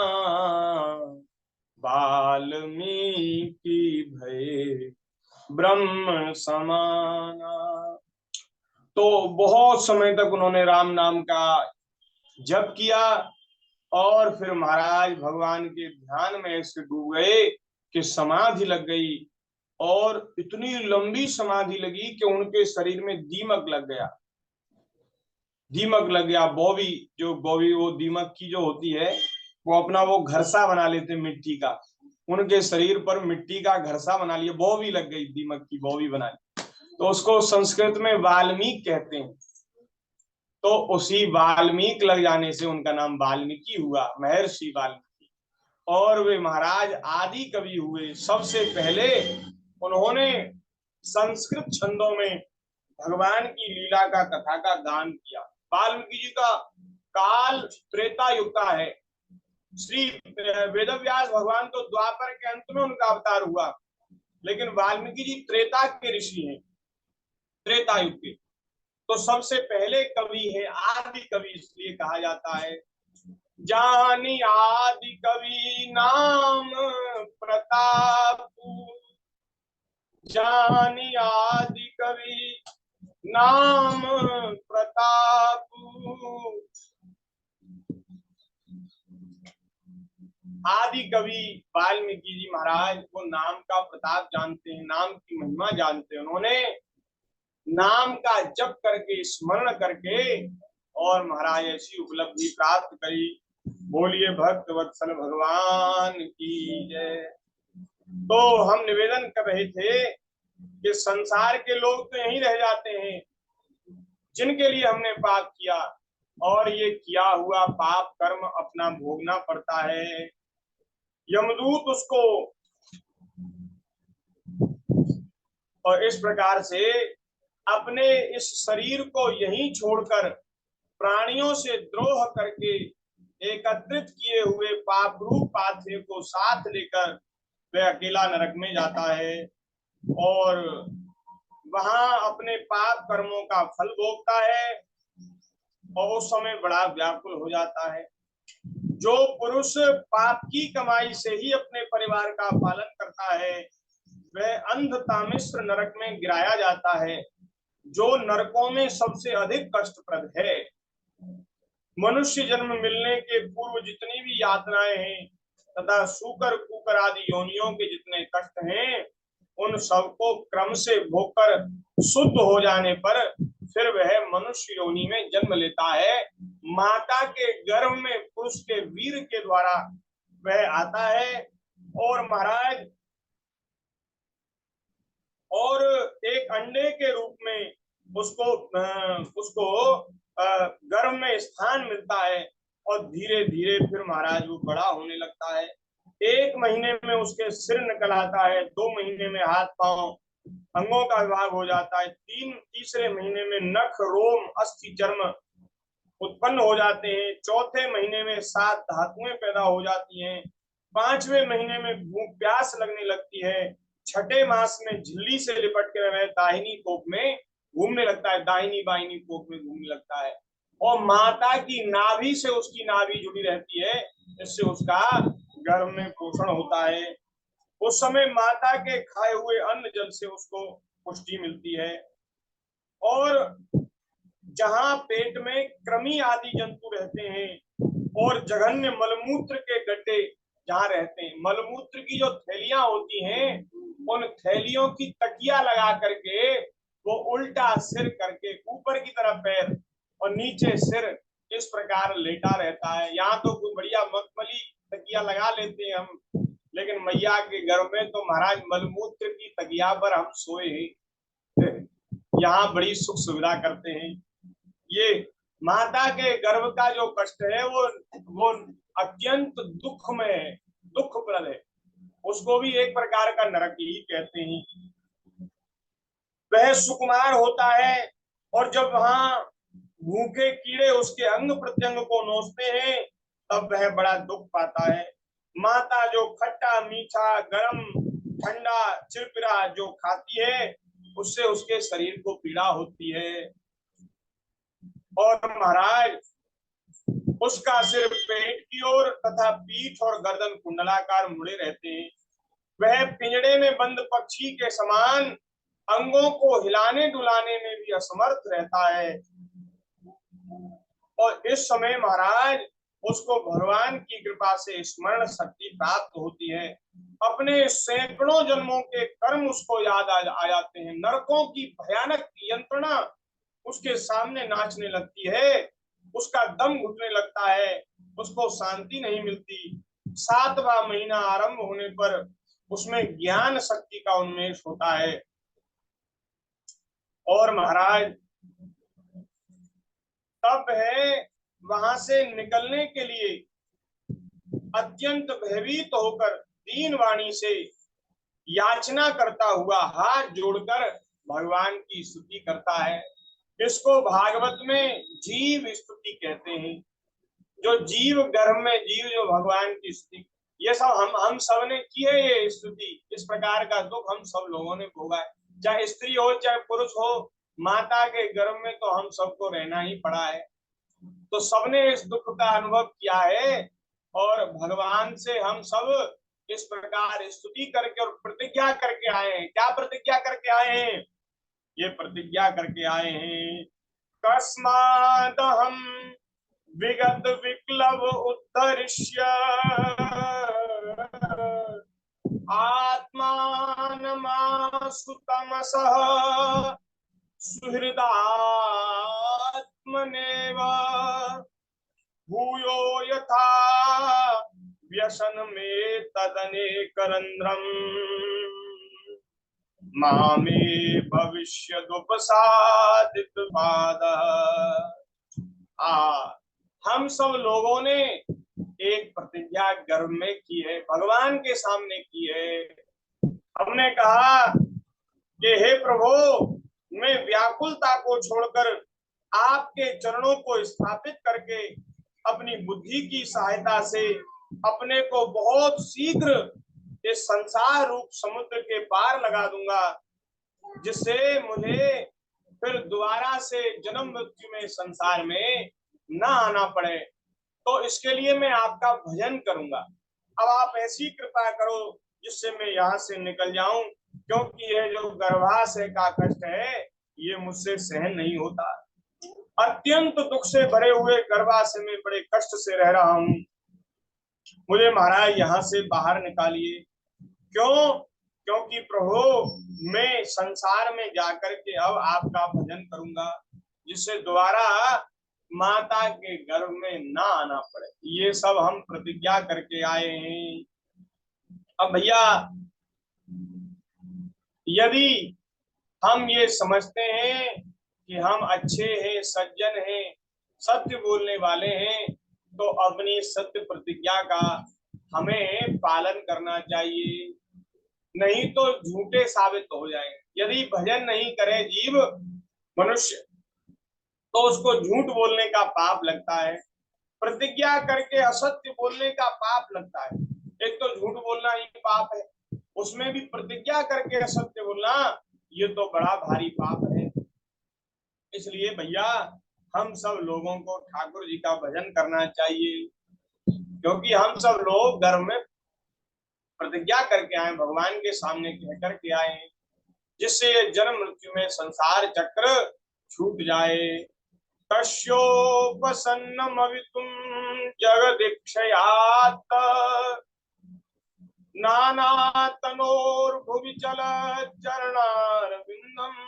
वाल्मीकि भये ब्रह्म समाना। तो बहुत समय तक उन्होंने राम नाम का जप किया और फिर महाराज भगवान के ध्यान में ऐसे डूब गए कि समाधि लग गई। और इतनी लंबी समाधि लगी कि उनके शरीर में दीमक लग गया। दीमक लग गया, बॉबी, जो बॉबी वो दीमक की जो होती है वो अपना वो घरसा बना लेते मिट्टी का। उनके शरीर पर मिट्टी का घरसा बना लिया, बॉबी लग गई, दीमक की बॉबी बना ली। तो उसको संस्कृत में वाल्मीकि कहते हैं। तो उसी वाल्मीकि लग जाने से उनका नाम वाल्मीकि हुआ, महर्षि वाल्मीकि। और वे महाराज आदि कवि हुए। सबसे पहले उन्होंने संस्कृत छंदों में भगवान की लीला का, कथा का गान किया। वाल्मीकि जी का काल त्रेता युग का है। श्री वेदव्यास भगवान तो द्वापर के अंत में उनका अवतार हुआ, लेकिन वाल्मीकि जी त्रेता के ऋषि हैं, त्रेता युग के। तो सबसे पहले कवि है, आदि कवि इसलिए कहा जाता है। जानी आदि कवि नाम प्रताप, जानी आदि कवि नाम प्रताप। आदि कवि वाल्मीकि जी महाराज वो नाम का प्रताप जानते हैं, नाम की महिमा जानते हैं। उन्होंने नाम का जप करके, स्मरण करके और महाराज ऐसी उपलब्धि प्राप्त करी। बोलिए भक्त वत्सल भगवान की जय। तो हम निवेदन कर रहे थे कि संसार के लोग तो यहीं रह जाते हैं जिनके लिए हमने पाप किया, और ये किया हुआ पाप कर्म अपना भोगना पड़ता है। यमदूत उसको, और इस प्रकार से अपने इस शरीर को यहीं छोड़कर प्राणियों से द्रोह करके एकत्रित किए हुए पाप रूप पाथे को साथ लेकर वह अकेला नरक में जाता है और वहां अपने पाप कर्मों का फल भोगता है और उस समय बड़ा व्याकुल हो जाता है। जो पुरुष पाप की कमाई से ही अपने परिवार का पालन करता है वह अंधतामिश्र नरक में गिराया जाता है, जो नरकों में सबसे अधिक कष्टप्रद है। मनुष्य जन्म मिलने के पूर्व जितनी भी यातनाएं हैं तथा सूकर कुकर आदि योनियों के जितने कष्ट हैं उन सबको क्रम से भोगकर शुद्ध हो जाने पर फिर वह मनुष्य योनि में जन्म लेता है। माता के गर्भ में पुरुष के वीर के द्वारा वह आता है और महाराज और एक अंडे के रूप में उसको गर्भ में स्थान मिलता है और धीरे धीरे फिर महाराज वो बड़ा होने लगता है। 1 महीने में उसके सिर निकल आता है, 2 महीने में हाथ पांव अंगों का विभाग हो जाता है, तीसरे महीने में नख रोम अस्थि चर्म उत्पन्न हो जाते हैं, चौथे महीने में 7 धातुएं पैदा हो जाती हैं, 5वें महीने में भूख प्यास लगने लगती है, 6ठे मास में झिल्ली से लिपट के वह दाहिनी कोख में घूमने लगता है, दाहिनी बाहिनी कोख में घूमने लगता है और माता की नाभि से उसकी नाभि जुड़ी रहती है, इससे उसका गर्भ में पोषण होता है। उस समय माता के खाए हुए अन्न जल से उसको पुष्टि मिलती है और जहां पेट में कृमि आदि जंतु रहते हैं और जघन्य मलमूत्र के गड्ढे जहां रहते हैं, मलमूत्र की जो थैलियां होती हैं उन थैलियों की तकिया लगा करके वो उल्टा सिर करके ऊपर की तरफ पैर और नीचे सिर इस प्रकार लेटा रहता है। यहाँ तो कोई बढ़िया मखमली तकिया लगा लेते हैं हम, लेकिन मैया के गर्भ में तो महाराज मलमूत्र की तकिया पर हम सोए हैं। यहाँ बड़ी सुख सुविधा करते हैं। ये माता के गर्भ का जो कष्ट है वो अत्यंत दुखमय है, दुखप्रद है, उसको भी एक प्रकार का नरक ही कहते हैं। वह सुकुमार होता है और जब वहां भूखे कीड़े उसके अंग प्रत्यंग को नोचते हैं तब वह बड़ा दुख पाता है। माता जो खट्टा मीठा गरम ठंडा चिरपिरा जो खाती है उससे उसके शरीर को पीड़ा होती है और महाराज उसका सिर पेट की ओर तथा पीठ और गर्दन कुंडलाकार मुड़े रहते हैं। वह पिंजड़े में बंद पक्षी के समान अंगों को हिलाने डुलाने में भी असमर्थ रहता है और इस समय महाराज उसको भगवान की कृपा से स्मरण शक्ति प्राप्त होती है। अपने सैकड़ों जन्मों के कर्म उसको याद आ जाते हैं। नरकों की भयानक यंत्रणा उसके सामने नाचने लगती है, उसका दम घुटने लगता है, उसको शांति नहीं मिलती। 7वां महीना आरंभ होने पर उसमें ज्ञान शक्ति का उन्मेष होता है और महाराज तब है वहां से निकलने के लिए अत्यंत भयभीत होकर दीन वाणी से याचना करता हुआ हाथ जोड़कर भगवान की स्तुति करता है। इसको भागवत में जीव स्तुति कहते हैं। जो जीव गर्भ में जीव जो भगवान की स्तुति, ये सब हम सब ने की है। ये स्तुति इस प्रकार का दुख हम सब लोगों ने भोगा है, चाहे स्त्री हो चाहे पुरुष हो, माता के गर्भ में तो हम सबको रहना ही पड़ा है। तो सबने इस दुख का अनुभव किया है और भगवान से हम सब इस प्रकार स्तुति करके और प्रतिज्ञा करके आए हैं। क्या प्रतिज्ञा करके आए हैं? ये प्रतिज्ञा करके आए हैं, कस्माद हम विगत विक्लव उद्धरिष्य आत्मानमासुतमसः सुहृदात्मनेव भूयो यथा व्यसन में तदनेकरंध्रम मामे भविष्यदुपसादित पाद। हम सब लोगों ने एक प्रतिज्ञा गर्भ में की है, भगवान के सामने की है। हमने कहा कि हे प्रभु, मैं व्याकुलता को छोड़कर आपके चरणों को स्थापित करके अपनी बुद्धि की सहायता से अपने को बहुत शीघ्र इस संसार रूप समुद्र के पार लगा दूंगा, जिससे मुझे फिर दोबारा से जन्म मृत्यु में संसार में न आना पड़े। तो इसके लिए मैं आपका भजन करूंगा। अब आप ऐसी कृपा करो जिससे मैं यहाँ से निकल जाऊं, क्योंकि यह जो गर्भाशय का कष्ट है ये मुझसे सहन नहीं होता। अत्यंत दुख से भरे हुए गर्भाशय में बड़े कष्ट से रह रहा हूँ। मुझे महाराज यहाँ से बाहर निकालिए। क्यों? क्योंकि प्रभु मैं संसार में जाकर के अब आपका भजन करूंगा, जिससे दोबारा माता के गर्भ में ना आना पड़े। ये सब हम प्रतिज्ञा करके आए हैं। अब भैया यदि हम ये समझते हैं कि हम अच्छे हैं, सज्जन हैं, सत्य बोलने वाले हैं, तो अपनी सत्य प्रतिज्ञा का हमें पालन करना चाहिए, नहीं तो झूठे साबित हो जाएंगे। यदि भजन नहीं करे जीव मनुष्य तो उसको झूठ बोलने का पाप लगता है, प्रतिज्ञा करके असत्य बोलने का पाप लगता है। एक तो झूठ बोलना ही पाप है, उसमें भी प्रतिज्ञा करके असत्य बोलना, ये तो बड़ा भारी पाप है। इसलिए भैया हम सब लोगों को ठाकुर जी का भजन करना चाहिए, क्योंकि हम सब लोग घर में प्रतिज्ञा करके आए, भगवान के सामने कह करके आए, जिससे जन्म मृत्यु में संसार चक्र छूट जाए। तस्योपसन्नमवितुं जगदीक्षयात् नानातनोर्भुवि चलच्चरणारविन्दम्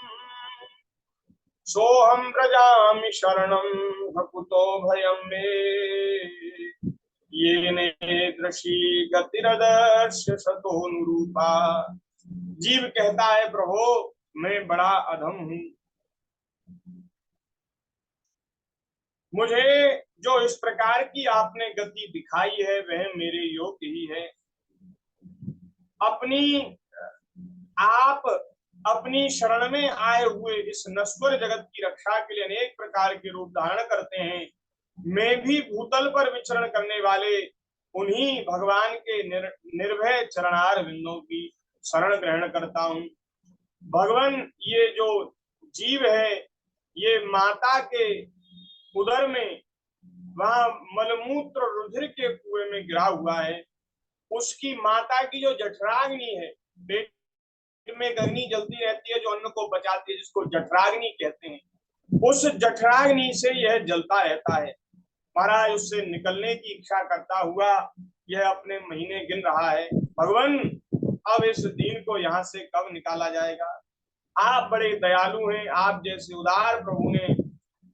सोऽहं व्रजामि शरणं भकुतो भयं मे येने दृशी गतिरदर्श्य सतोनुरूपा। जीव कहता है प्रभु मैं बड़ा अधम हूँ, मुझे जो इस प्रकार की आपने गति दिखाई है वह मेरे योग्य ही है। आप अपनी शरण में आए हुए इस नश्वर जगत की रक्षा के लिए अनेक प्रकार के रूप धारण करते हैं। मैं भी भूतल पर विचरण करने वाले उन्हीं भगवान के निर्भय चरणार बिंदों की शरण ग्रहण करता हूँ। भगवान ये जो जीव है ये माता के उदर में वहां मलमूत्र रुधिर के कुएं में गिरा हुआ है। उसकी माता की जो जठराग्नि है, पेट में अग्नि जलती रहती है जो अन्न को बचाती है, जिसको जठराग्नि कहते हैं, उस जठराग्नि से यह जलता रहता है। महाराज उससे निकलने की इच्छा करता हुआ यह अपने महीने गिन रहा है। भगवान अब इस दीन को यहाँ से कब निकाला जाएगा? आप बड़े दयालु हैं, आप जैसे उदार प्रभु ने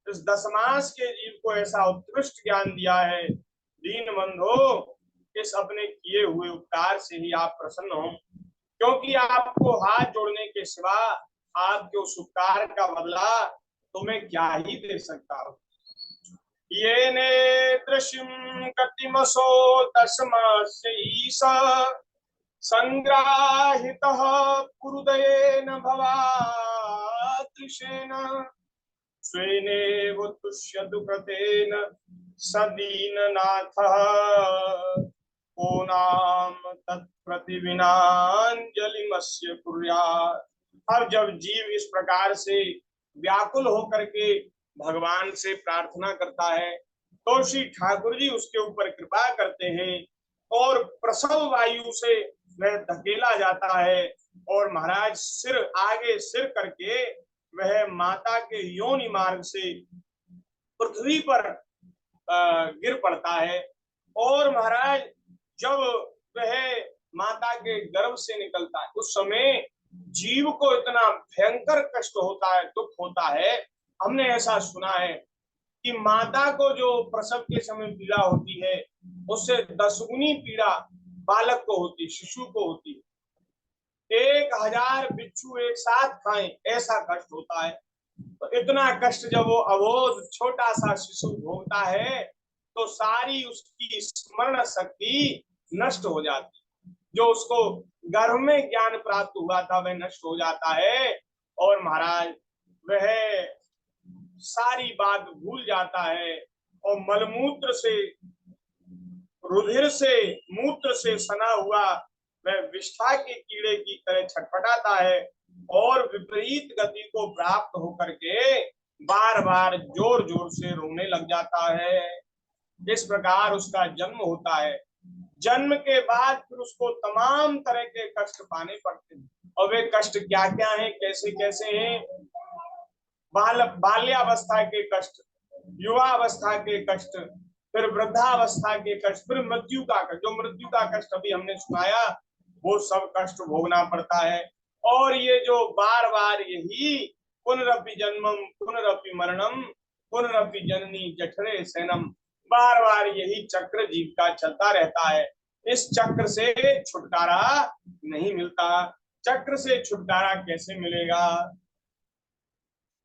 इस 10 मास के जीव को ऐसा उत्कृष्ट ज्ञान दिया है। दीन बंधो इस अपने किए हुए उपकार से ही आप प्रसन्न हो, क्योंकि आपको हाथ जोड़ने के सिवा आपके उस उपकार का बदला तो मैं क्या ही दे सकता हूँ। ये ने दृश्यम कतिमसो 10 मासैसा संग्राहितः कुरुदयेन भवादृशेन स्वेनेव तुष्यतु कृतेन सदीननाथः को नाम तत्प्रतिविनांजलिमस्य कुर्यात्। अब जब जीव इस प्रकार से व्याकुल होकर के भगवान से प्रार्थना करता है तो श्री ठाकुर जी उसके ऊपर कृपा करते हैं और प्रसव वायु से वह धकेला जाता है और महाराज सिर आगे सिर करके वह माता के योनि मार्ग से पृथ्वी पर गिर पड़ता है। और महाराज जब वह माता के गर्भ से निकलता है उस समय जीव को इतना भयंकर कष्ट होता है, दुख होता है। हमने ऐसा सुना है कि माता को जो प्रसव के समय पीड़ा होती है उससे 10 गुनी पीड़ा बालक को होती, शिशु को होती। 1000 बिच्छू एक साथ खाएं ऐसा कष्ट होता है। तो इतना कष्ट जब वो अबोध छोटा सा शिशु भोगता है तो सारी उसकी स्मरण शक्ति नष्ट हो जाती, जो उसको गर्भ में ज्ञान प्राप्त हुआ था वह नष्ट हो जाता है और महाराज वह सारी बात भूल जाता है और मलमूत्र से, रुधिर से, मूत्र से सना हुआ वह विष्ठा के कीड़े की तरह छटपटाता है और विपरीत गति को प्राप्त होकर के बार बार जोर जोर से रोने लग जाता है। इस प्रकार उसका जन्म होता है। जन्म के बाद फिर उसको तमाम तरह के कष्ट पाने पड़ते हैं। और वे कष्ट क्या क्या हैं, कैसे कैसे हैं? बाल्यावस्था के कष्ट, युवावस्था के कष्ट, फिर वृद्धावस्था के कष्ट, फिर मृत्यु का कष्ट। जो मृत्यु का कष्ट अभी हमने सुनाया वो सब कष्ट भोगना पड़ता है। और ये जो बार बार यही पुनरपि जन्मम पुनरपि मरणम पुनरपि जननी जठरे सैनम, बार बार यही चक्र जीव का चलता रहता है। इस चक्र से छुटकारा नहीं मिलता। चक्र से छुटकारा कैसे मिलेगा?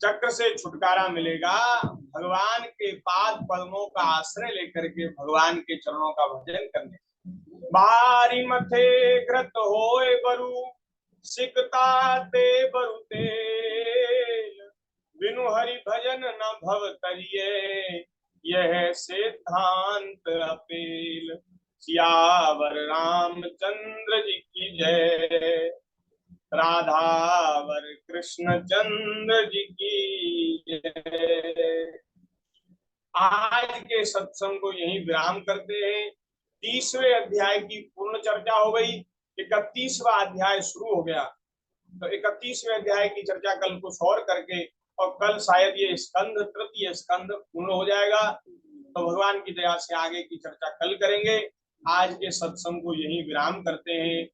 चक्र से छुटकारा मिलेगा भगवान के पाद पद्मों का आश्रय लेकर के भगवान के चरणों का भजन करने। बारी मथे घृत होए बरु सिकता ते बरु तेल, बिनु हरि भजन न भव तरिये यह सिद्धांत अपेल। सियावर रामचंद्र जी की जय, राधावर कृष्ण चंद्र जी की जय। आज के सत्संग को यही विराम करते हैं। 30वें अध्याय की पूर्ण चर्चा हो गई। 31वां अध्याय शुरू हो गया। तो 31वें अध्याय की चर्चा कल कुछ और करके, और कल शायद ये स्कंद, तृतीय स्कंद पूर्ण हो जाएगा। तो भगवान की दया से आगे की चर्चा कल करेंगे। आज के सत्संग को यही विराम करते हैं।